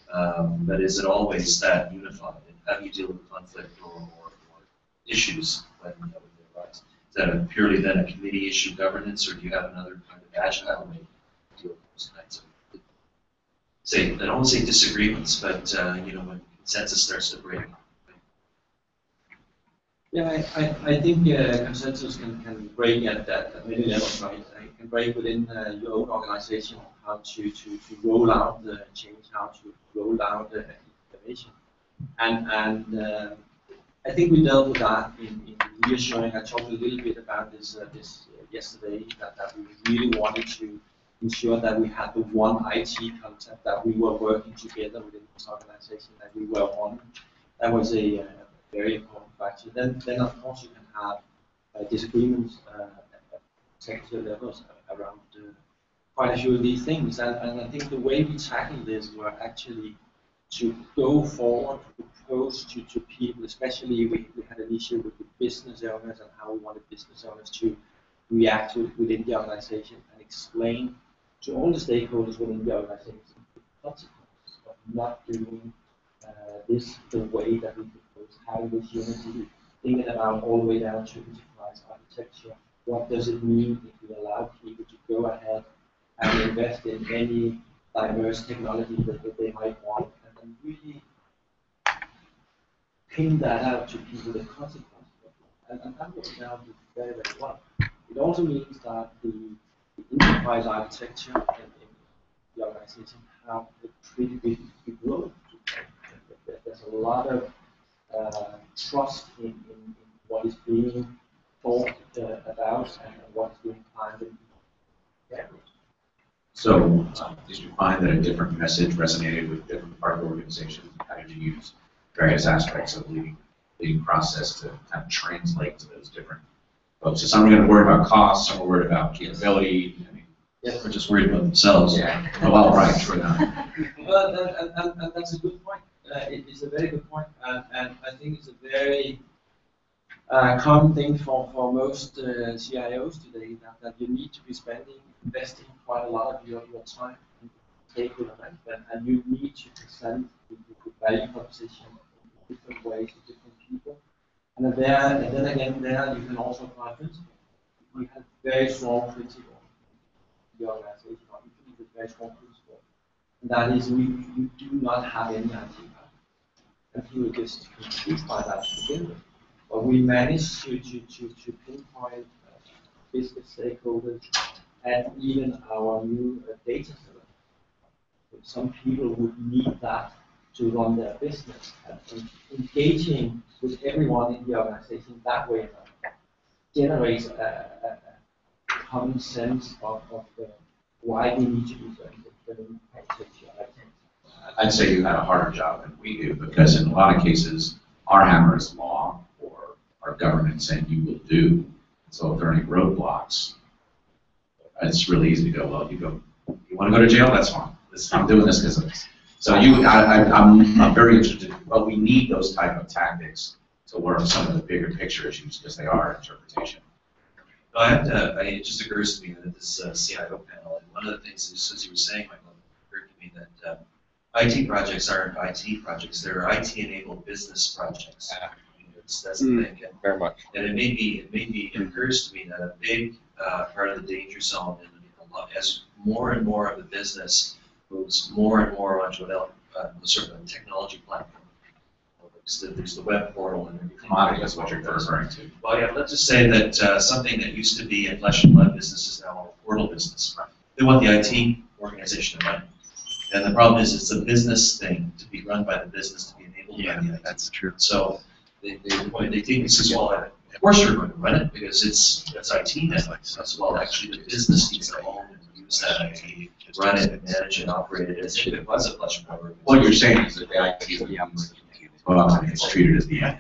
S5: but is it always that unified? And how do you deal with conflict or issues when they arise? Is that purely then a committee issue governance, or do you have another kind of agile way to deal with those kinds of, say, I don't want to say disagreements, but you know, when consensus starts to break?
S12: Yeah, I think consensus can break at many levels, right? It can break within your own organization, how to roll out the change, how to roll out the innovation. And I think we dealt with that in reassuring. I talked a little bit about this yesterday, that we really wanted to ensure that we had the one IT concept, that we were working together within this organization, that we were on. That was a very important factor. Then of course you can have disagreements at technical levels around quite a few of these things. And I think the way we tackled this were actually to go forward, propose to people, especially we had an issue with the business owners and how we wanted business owners to react within the organization, and explain to all the stakeholders within the organization the consequences of not doing this the way that we propose, having this unity, thinking about all the way down to enterprise architecture. What does it mean if we allow people to go ahead and invest in any diverse technology that they might want, and then really pin that out to people, the consequences of it. And that works out very, very well. It also means that the enterprise architecture in the organization have a pretty big role. There's a lot of trust in what is being thought about and what is being planned in the area.
S11: So, did you find that a different message resonated with different part of the organization? How did you use various aspects of the leading process to kind of translate to those different folks? So some are going to worry about cost, some are worried about capability. I mean,
S5: yeah, we're just worried about themselves.
S11: Yeah. Well, right, true enough.
S12: Well, and that's a good point. It is a very good point, and I think it's a very common thing for most CIOs today, that you need to be investing quite a lot of your time in stakeholder management, and you need to present the value proposition in different ways to different people. And then again, there you can also apply principle. We have very strong principle in the organization, or we have very strong principle. And that is, we do not have any IT. And people were just confused by that to begin with. But we managed to pinpoint business stakeholders and even our new data center. Some people would need that to run their business, and engaging with everyone in the organization that way generates a common sense of why we need to do certain architecture.
S11: I'd say you had a harder job than we do, because in a lot of cases, our hammer is law, or our government saying you will do. So if there are any roadblocks, it's really easy to go, well, you want to go to jail? That's fine. I'm doing this because of this. So I'm very interested, but we need those type of tactics to work some of the bigger picture issues, because they are interpretation.
S5: It just occurs to me that this CIO panel, and one of the things, as you were saying, Michael, it occurred to me that IT projects aren't IT projects; they're IT-enabled business projects. That's the thing. And,
S8: very much.
S5: And it occurs to me that a big part of the danger zone, as more and more of the business moves more and more onto a sort of a technology platform, There's the web portal and everything.
S11: Commodity is what you're referring to.
S5: Well, yeah, let's just say that something that used to be a flesh and blood business is now a portal business. They want the IT organization to run it. And the problem is it's a business thing to be run by the business, to be enabled by the IT.
S8: That's true.
S5: So they think this is, well, of course you're going to run it because it's IT now. As well, actually the business needs to own and use that IT, run it, manage it, operate it as if it was a flesh and blood organization.
S11: What you're saying is that the IT is it's treated as the end.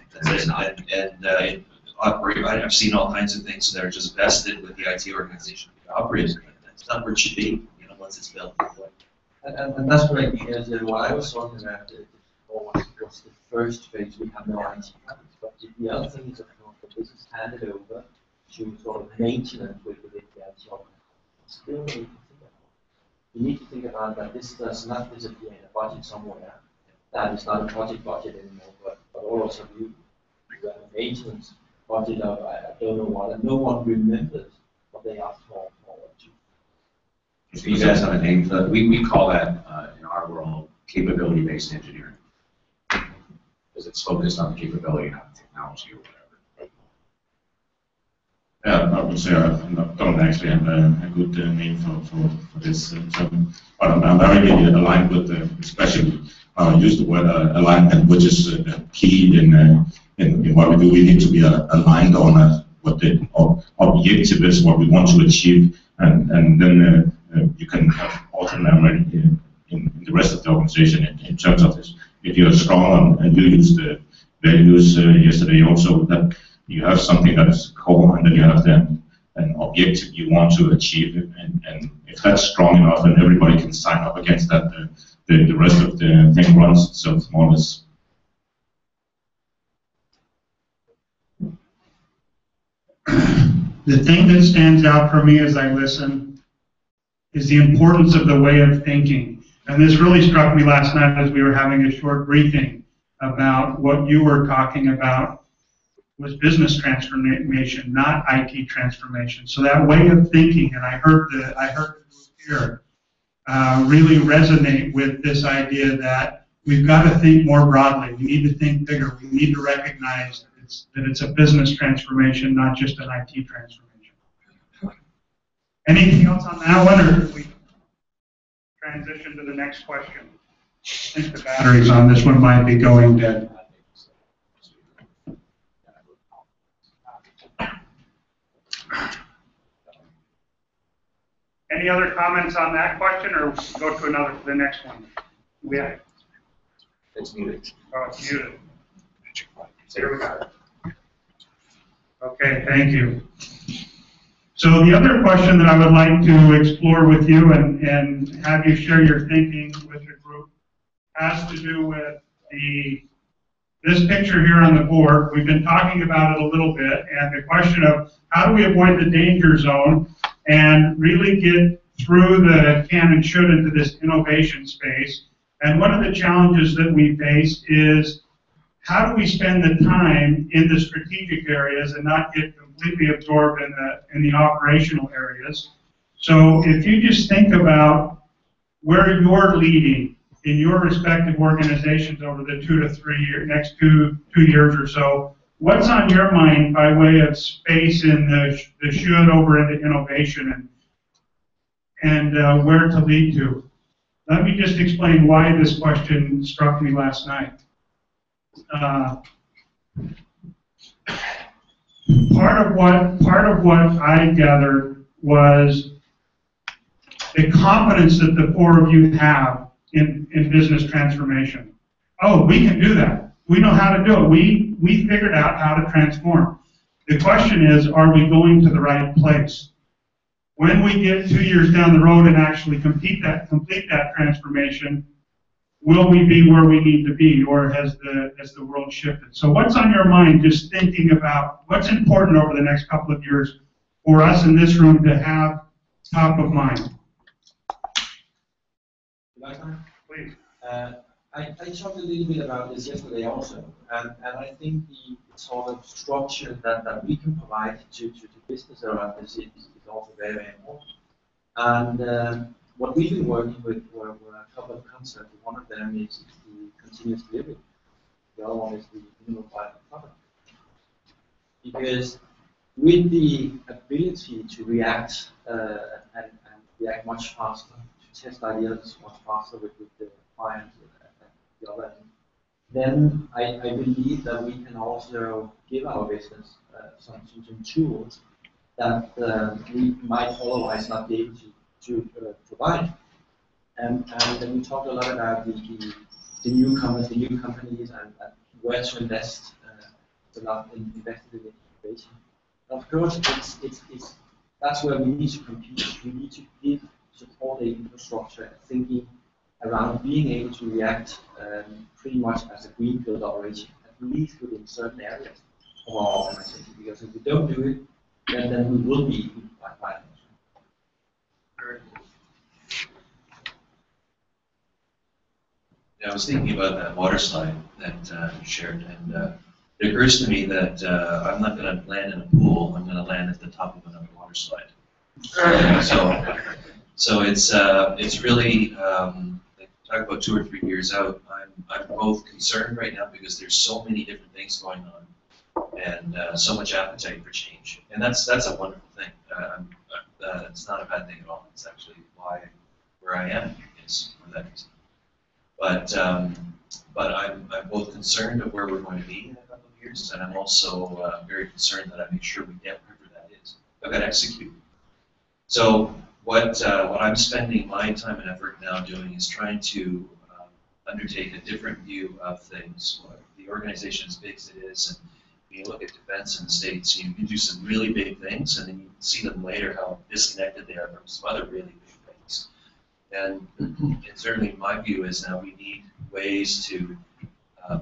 S5: And I've seen all kinds of things that are just vested with the IT organization to operate it. That's not where it should be, once it's built.
S12: And that's correct, because what I was talking about was the first phase. We have no IT habits, but the other thing is, of course, that this is handed over to sort of maintenance within the IT organization. Still need to think about it. You need to think about that this does not disappear in a budget somewhere. That is not a project budget anymore, but also you have a maintenance budget of I don't know what, and no one remembers what they asked for.
S11: So you guys have a name for that? We call that in our world capability-based engineering, because it's focused on the capability, not the technology or whatever.
S3: Yeah, I would say I don't actually have a good name for this. But I'm very aligned with, especially I use the word alignment, which is key in what we do. We need to be aligned on what the objective is, what we want to achieve, and then you can have autonomy in the rest of the organization in terms of this. If you're strong and you use the values yesterday also, that you have something that is core, and then you have an objective you want to achieve, and if that's strong enough and everybody can sign up against that, the rest of the thing runs itself more or less.
S10: The thing that stands out for me as I listen is the importance of the way of thinking. And this really struck me last night as we were having a short briefing about what you were talking about was business transformation, not IT transformation. So that way of thinking, and I heard here, really resonate with this idea that we've got to think more broadly. We need to think bigger. We need to recognize that it's a business transformation, not just an IT transformation. Anything else on that one, or should we transition to the next question? I think the batteries on this one might be going dead. Any other comments on that question, or go to the next one? Yeah.
S11: It's muted.
S10: Oh, it's muted. Here we go. Okay, thank you. So the other question that I would like to explore with you and have you share your thinking with the group has to do with this picture here on the board. We've been talking about it a little bit, and the question of how do we avoid the danger zone and really get through the can and should into this innovation space. And one of the challenges that we face is how do we spend the time in the strategic areas and not get completely absorbed in the operational areas. So if you just think about where you're leading in your respective organizations over the next two years or so, what's on your mind by way of space in the should over into innovation and where to lead to? Let me just explain why this question struck me last night. Part of what I gathered was the confidence that the four of you have in business transformation. Oh, we can do that. We know how to do it. We figured out how to transform. The question is, are we going to the right place? When we get 2 years down the road and actually complete that transformation, will we be where we need to be, or has the world shifted? So what's on your mind just thinking about what's important over the next couple of years for us in this room to have top of mind? Please.
S12: I talked a little bit about this yesterday also, and I think the sort of structure that we can provide to the business around this is also very, very important. And what we've been working with were a couple of concepts. One of them is the continuous delivery. the other one is the minimum viable product. Because with the ability to react and react much faster, to test ideas much faster with the client at the other end, then I believe that we can also give our business some tools that we might otherwise not be able to provide. And we talked a lot about the newcomers, the new companies, and where to invest. A lot invested in innovation. Of course, that's where we need to compete. We need to support the infrastructure, thinking around being able to react pretty much as a greenfield operation, at least within certain areas of our organization. Because if we don't do it, then we will be by violence.
S5: Yeah, I was thinking about that water slide that you shared, and it occurs to me that I'm not going to land in a pool. I'm going to land at the top of another water slide. So it's really talk about 2 or 3 years out. I'm both concerned right now because there's so many different things going on, and so much appetite for change, and that's a wonderful thing. It's not a bad thing at all. It's actually where I am is for that reason. But I'm both concerned of where we're going to be in a couple of years, and I'm also very concerned that I make sure we get wherever that is. I've got to execute. So what I'm spending my time and effort now doing is trying to undertake a different view of things. The organization as big as it is, and when you look at defense in the States, you can do some really big things, and then you see them later how disconnected they are from some other really big things. And certainly my view is now we need ways to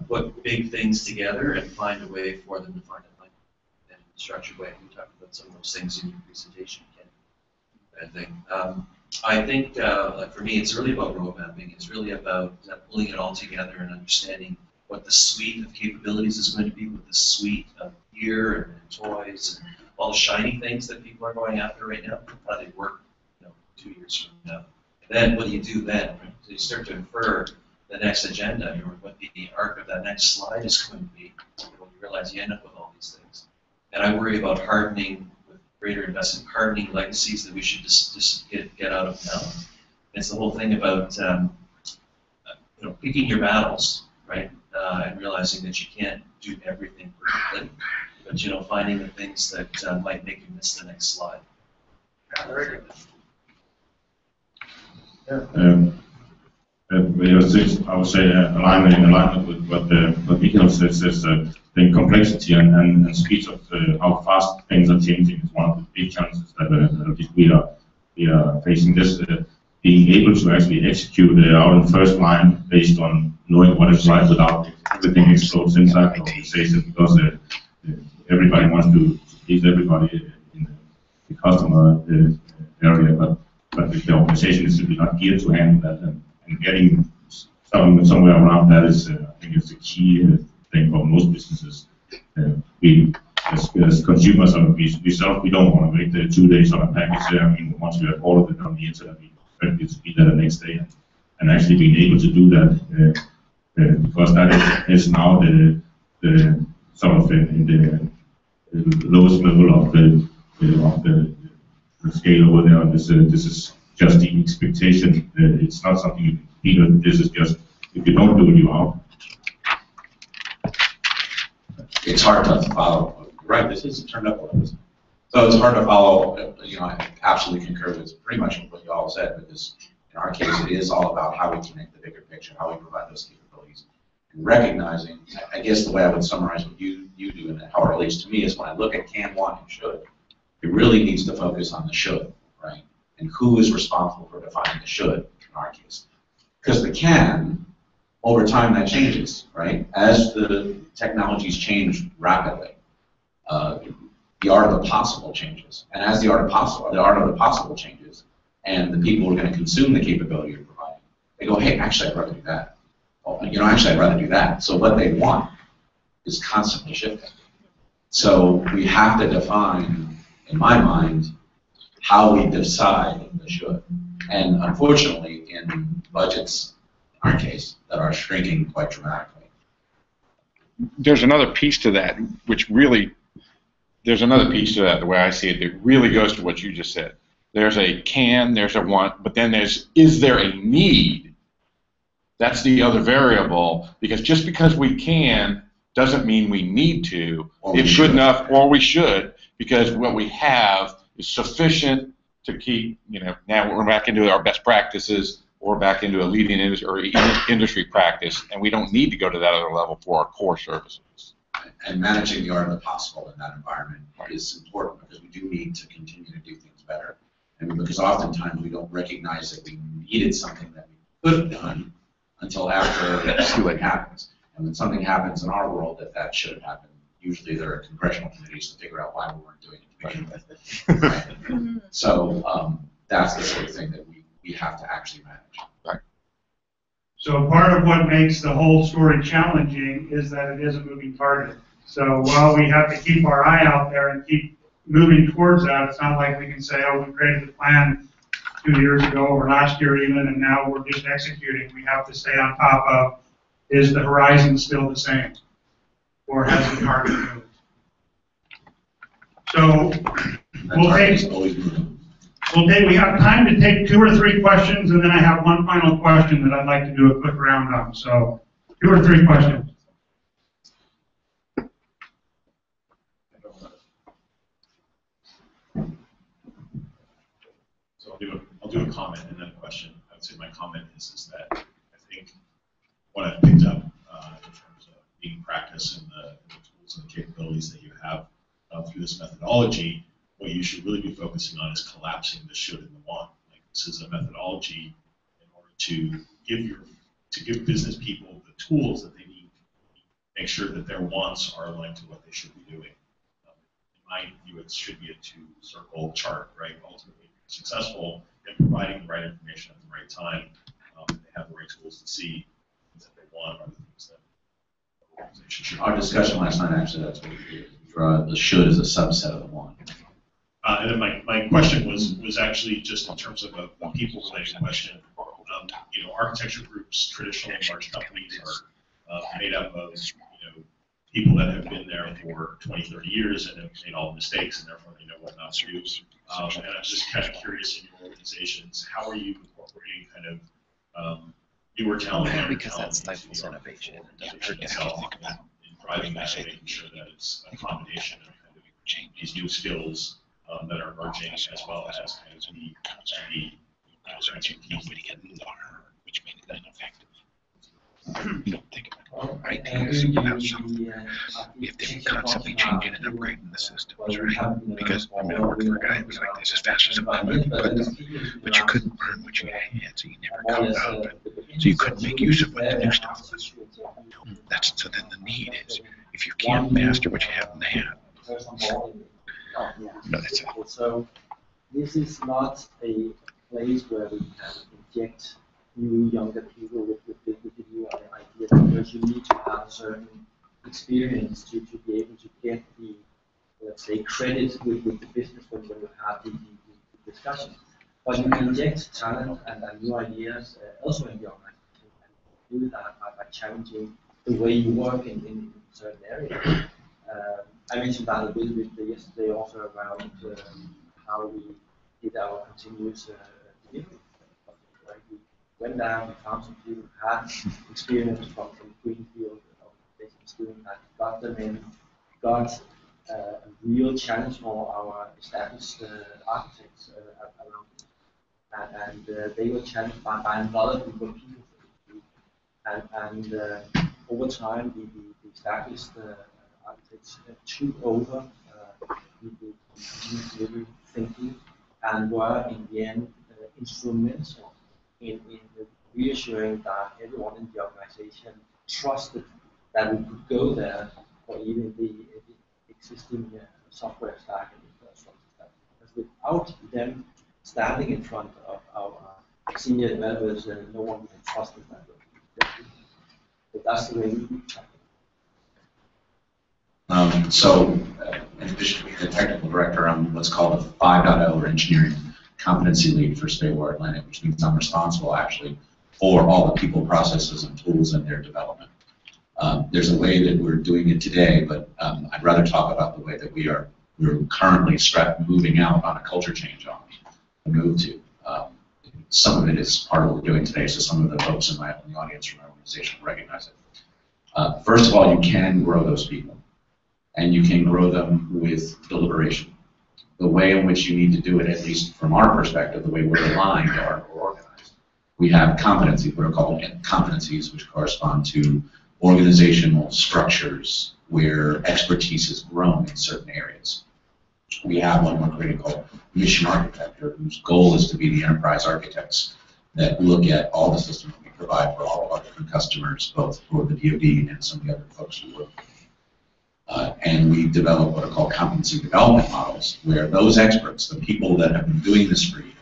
S5: put big things together and find a way for them to find a in a structured way. We talked about some of those things in your presentation, Ken. I think like for me, it's really about road mapping. It's really about pulling it all together and understanding what the suite of capabilities is going to be, with the suite of gear and toys and all the shiny things that people are going after right now. How they work, 2 years from now. And then what do you do then? So you start to infer the next agenda, or what the arc of that next slide is going to be. When you realize you end up with all these things. And I worry about hardening, with greater investment, hardening legacies that we should just get out of now. It's the whole thing about picking your battles, right? And realizing that you can't do everything perfectly, but finding the things that might make you miss the next slide.
S3: I would say alignment with what Michael says is the complexity and speed of how fast things are changing is one of the big challenges that we are facing. This being able to actually execute out in first line based on knowing what is right without everything explodes inside the organization, because everybody wants to please everybody in the customer area, but the organization is simply not geared to handle that, and getting somewhere around that is, I think, is the key thing for most businesses. We, as consumers, we don't want to wait 2 days on a package. I mean, once we have ordered it on the internet, we expect it to be there the next day, and actually being able to do that, because that is now the sort of in the lowest level of the scale over there. This is just the expectation. It's not something you can compete with. This is just, if you don't do it, you're out.
S11: It's hard to follow. Right, this is turned up a little bit. So it's hard to follow. I absolutely concur with pretty much what you all said, but in our case, it is all about how we connect the bigger picture, how we provide those capabilities, and recognizing, I guess the way I would summarize what you do and how it relates to me is, when I look at can, want, and should, it really needs to focus on the should, right? And who is responsible for defining the should in our case? Because the can, over time, that changes, right? As the technologies change rapidly, the art of the possible changes. And as the art of the possible changes, and the people who are going to consume the capability you're providing, they go, hey, actually, I'd rather do that. Well, actually, I'd rather do that. So what they want is constantly shifting. So we have to define, in my mind, how we decide the should. And unfortunately, in budgets, in our case, that are shrinking quite dramatically,
S4: there's another piece to that, which really, there's another piece to that, the way I see it, that really goes to what you just said. There's a can, there's a want, but then there's, is there a need? That's the other variable, because just because we can doesn't mean we need to. It's good enough, or we should, because what we have is sufficient to keep, you know, now we're back into our best practices, or back into a leading industry practice, and we don't need to go to that other level for our core services.
S11: And managing the art of the possible in that environment is important, because we do need to continue to do things better. And because oftentimes we don't recognize that we needed something that we could have done until after something happens. And when something happens in our world that should have happened, usually there are congressional committees to figure out why we weren't doing it to begin with. Right? So that's the sort of thing that we have to actually manage.
S4: Right.
S10: So part of what makes the whole story challenging is that it is a moving target. So while we have to keep our eye out there and keep moving towards that, it's not like we can say, oh, we created the plan 2 years ago or last year even, and now we're just executing. We have to stay on top of, is the horizon still the same? Or has the target moved? So we have time to take 2 or 3 questions, and then I have one final question that I'd like to do a quick round on. So 2 or 3 questions.
S13: So I'll do a comment and then a question. I would say my comment is that I think what I've picked up in terms of being practice and the tools and the capabilities that you have through this methodology, what you should really be focusing on is collapsing the should and the want. Like, this is a methodology in order to give business people the tools that they need to make sure that their wants are aligned to what they should be doing. In my view, it should be a 2-circle chart, right? Ultimately, if you're successful in providing the right information at the right time, they have the right tools to see things that they want or the things that the organization should.
S11: Our discussion last night, actually, that's what we did. The should is a subset of the want.
S13: And then my question was actually just in terms of a people-related question. You know, architecture groups traditionally in large companies are made up of people that have been there for 20, 30 years and have made all the mistakes, and therefore they know what not to do. And I'm just kind of curious in your organizations, how are you incorporating kind of newer talent?
S8: Because that stifles innovation.
S13: Itself in driving that and making sure that it's a combination of kind of these new skills that are emerging, as well as kind of
S4: nobody can learn, which made it ineffective. You don't think about ideas without something. We have to constantly changing and upgrading the systems, right? Because I mean, I worked for a guy who was like this as fast as a movie, but you couldn't learn what you had, so you never caught up. So you couldn't make use of what the new stuff was. So then the need is, if you can't master what you haven't had, no, that's it.
S12: So this is not a place where we can inject new younger people with new ideas, because you need to have a certain experience to be able to get the, let's say, credit with the business when you have the discussion. But you can inject talent and new ideas elsewhere in the organization, and do that by challenging the way you work in certain areas. I mentioned that a little bit yesterday also around how we did our continuous delivery. Right? We went down, we found some people who had experience from Greenfield organizations doing that, got them in, got a real challenge for our established architects around it. And they were challenged by another group of people. And over time, the established architects took over the continuous delivery thinking and were in the end instrumental in reassuring that everyone in the organization trusted that we could go there for even the existing software stack and infrastructure stack. Because without them standing in front of our senior developers, no one would have trusted that. So that's the way we do it.
S11: So, in addition to being the technical director, I'm what's called a 5.0 or engineering competency lead for Statewide Atlantic, which means I'm responsible actually for all the people, processes, and tools in their development. There's a way that we're doing it today, but I'd rather talk about the way that we're currently moving out on a culture change on the move to. Some of it is part of what we're doing today, so some of the folks in the audience from our organization will recognize it. First of all, you can grow those people, and you can grow them with deliberation. The way in which you need to do it, at least from our perspective, the way we're aligned or organized, we have competencies, what are called competencies, which correspond to organizational structures where expertise is grown in certain areas. We have one we're creating called mission architecture, whose goal is to be the enterprise architects that look at all the systems we provide for all of our different customers, both for the DoD and some of the other folks we work with. And we develop what are called competency development models, where those experts, the people that have been doing this for years,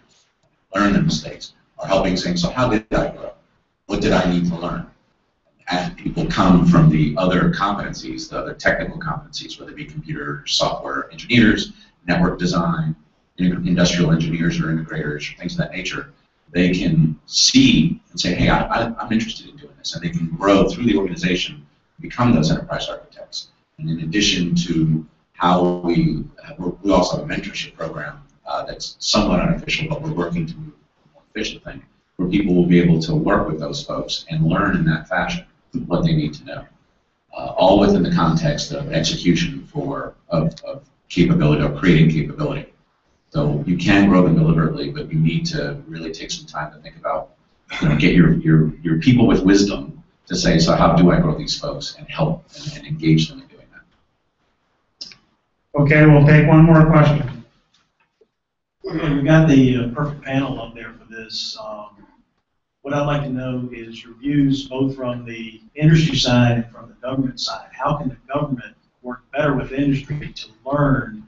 S11: learn their mistakes, are helping saying, so how did I grow? What did I need to learn? And people come from the other competencies, the other technical competencies, whether it be computer, software engineers, network design, industrial engineers or integrators, things of that nature. They can see and say, hey, I'm interested in doing this. And they can grow through the organization, become those enterprise architects. And in addition to how we also have a mentorship program that's somewhat unofficial, but we're working to move a more official thing, where people will be able to work with those folks and learn in that fashion what they need to know, all within the context of execution of capability, or creating capability. So you can grow them deliberately, but you need to really take some time to think about, get your people with wisdom to say, so how do I grow these folks and help and engage them in doing that?
S10: Okay, we'll take one more question.
S14: We got the perfect panel up there for this. What I'd like to know is your views both from the industry side and from the government side. How can the government work better with industry to learn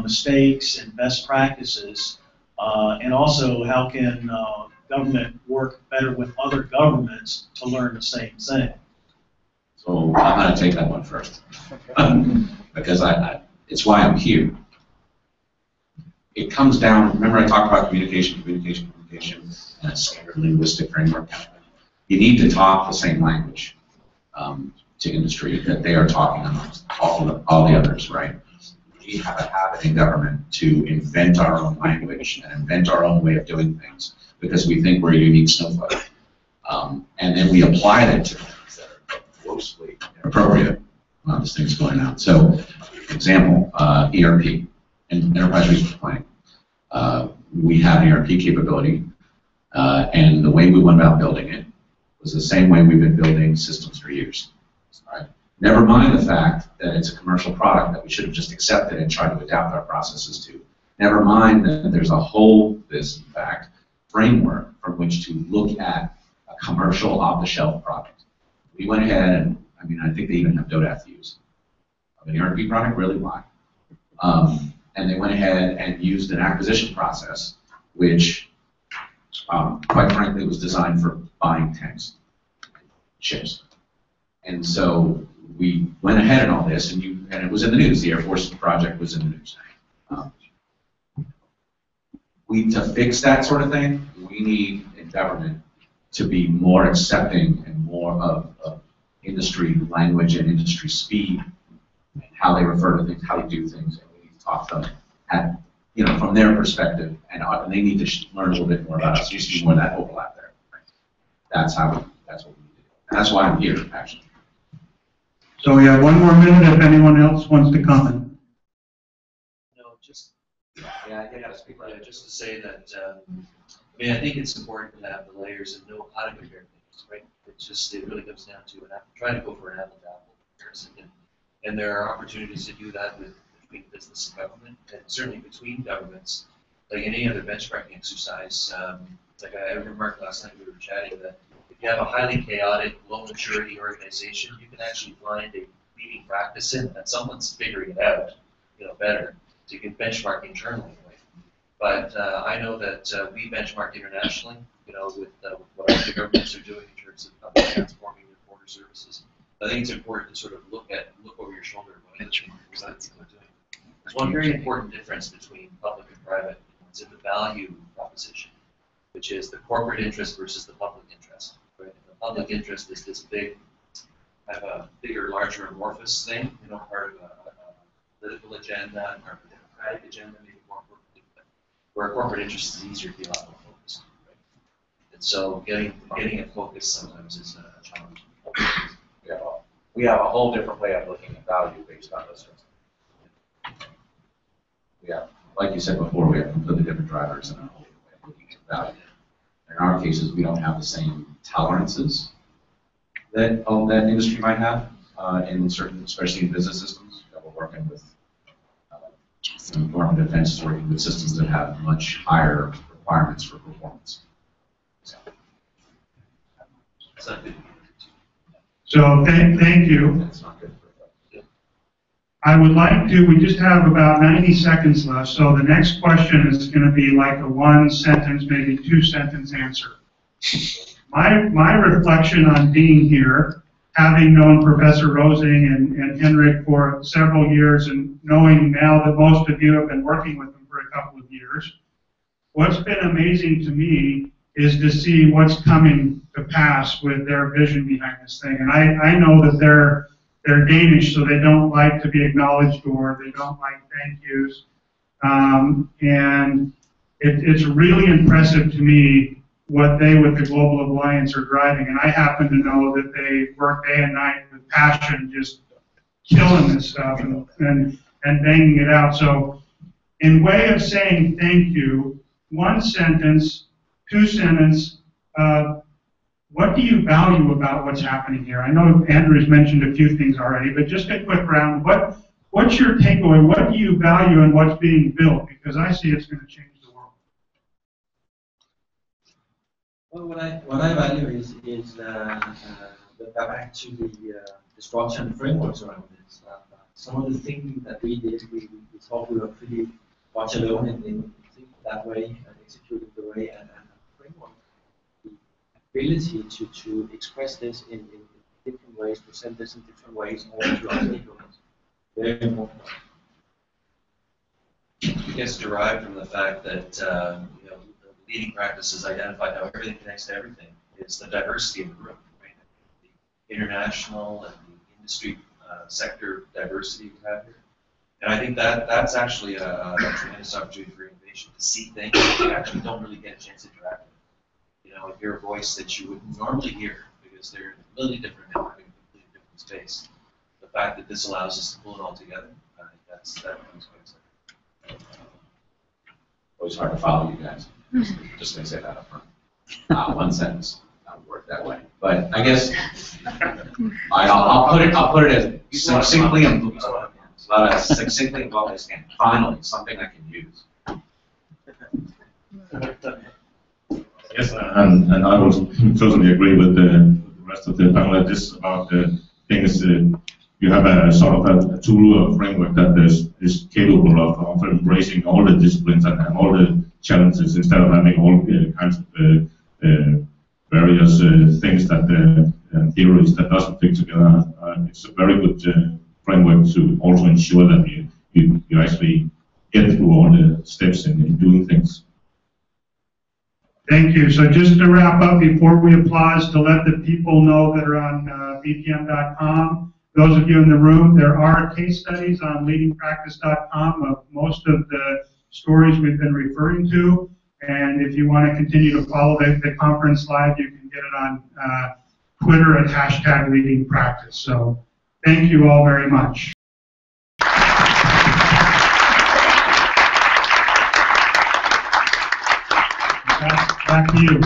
S14: mistakes and best practices? And also, how can government work better with other governments to learn the same thing?
S11: So I'm going to take that one first. Because it's why I'm here. It comes down, remember I talked about communication, and a standard linguistic framework. You need to talk the same language to industry that they are talking amongst all the others, right? We have a habit in government to invent our own language and invent our own way of doing things because we think we're a unique snowflake. And then we apply that to things that are grossly inappropriate when this thing's going on. So, example, ERP, and enterprise resource planning. We have an ERP capability, and the way we went about building it was the same way we've been building systems for years. Right? Never mind the fact that it's a commercial product that we should have just accepted and tried to adapt our processes to. Never mind that there's a whole, in fact, framework from which to look at a commercial off-the-shelf product. We went ahead and, I think they even have DODAF views of an ERP product, really why? And they went ahead and used an acquisition process, which, quite frankly, was designed for buying tanks, ships. And so we went ahead and all this, and it was in the news. The Air Force project was in the news. To fix that sort of thing, we need in government to be more accepting and more of industry language and industry speed, and how they refer to things, how they do things, and we need to talk to them from their perspective, and they need to learn a little bit more about us. There used to be more of that overlap there. That's what we need to do. And that's why I'm here, actually.
S10: So we have one more minute if anyone else wants to comment.
S5: I gotta speak. Just to say that, I think it's important to have the layers and know how to compare things, right? It really comes down to trying to go for an apple-to-apple comparison. And there are opportunities to do that between business and government, and certainly between governments. Like in any other benchmarking exercise, like I remarked last night we were chatting that if you have a highly chaotic, low maturity organization, you can actually find a leading practice in that someone's figuring it out, better. So you can benchmark internally, right? But I know that we benchmark internationally, with what other governments are doing in terms of transforming their border services. I think it's important to sort of look over your shoulder at what other people are doing. There's one very important difference between public and private. It's in the value proposition, which is the corporate interest versus the public interest. Right? The public interest is this big have a bigger, larger amorphous thing, you know, part of a political agenda and part of a democratic agenda, maybe more corporate, where corporate interest is easier to be a lot more focused. Right? And so getting it focused sometimes is a challenge.
S11: We have a whole different way of looking at value based on those sorts of things. We have, like you said before, we have completely different drivers and a whole different way of looking at value. In our cases, we don't have the same tolerances that industry might have in certain, especially in business systems. We're working with the Department of Defense is working with systems that have much higher requirements for performance.
S10: So thank you.
S11: That's not good for
S10: I would like to, we just have about 90 seconds left, so the next question is going to be like a one-sentence, maybe two-sentence answer. My reflection on being here, having known Professor Rosing and Henrik for several years and knowing now that most of you have been working with them for a couple of years, what's been amazing to me is to see what's coming to pass with their vision behind this thing. And I know that they're Danish, so they don't like to be acknowledged or they don't like thank yous. And it's really impressive to me what they with the Global Alliance are driving. And I happen to know that they work day and night with passion, just killing this stuff and banging it out. So in way of saying thank you, one sentence, two sentence, what do you value about what's happening here? I know Andrew's mentioned a few things already, but just a quick round. What's your takeaway? What do you value in what's being built? Because I see it's going to change the world.
S12: Well, what I value is back to the structure and frameworks around this. Some of the thinking that we did, we thought we were pretty much alone in thinking that way and executing the way and framework. Ability to express this in different ways, present this in different ways, all to our stakeholders. Very important.
S5: I guess derived from the fact that you know, the leading practices identified how everything connects to everything is the diversity of the room, right? The international and the industry sector diversity we have here. And I think that's actually a tremendous opportunity for innovation to see things that you actually don't really get a chance to interact with. You know, hear a voice that you wouldn't normally hear because they're completely different network in a completely different space. The fact that this allows us to pull it all together, I think that becomes quite exciting.
S11: Always hard to follow you guys. Just going to say that up front. One sentence. That would work that way. But I guess I'll put it as succinctly and succinctly and well as can. Finally, something I can use.
S3: Yes, and I will totally agree with the rest of the panelists about the things you have a sort of a tool or framework that is capable of embracing all the disciplines and all the challenges instead of having all kinds of various things that theories that doesn't fit together. It's a very good framework to also ensure that you actually get through all the steps in doing things.
S10: Thank you. So just to wrap up, before we applause, to let the people know that are on bpm.com, those of you in the room, there are case studies on leadingpractice.com of most of the stories we've been referring to. And if you want to continue to follow the conference live, you can get it on Twitter at #leadingpractice. So thank you all very much. Back to you.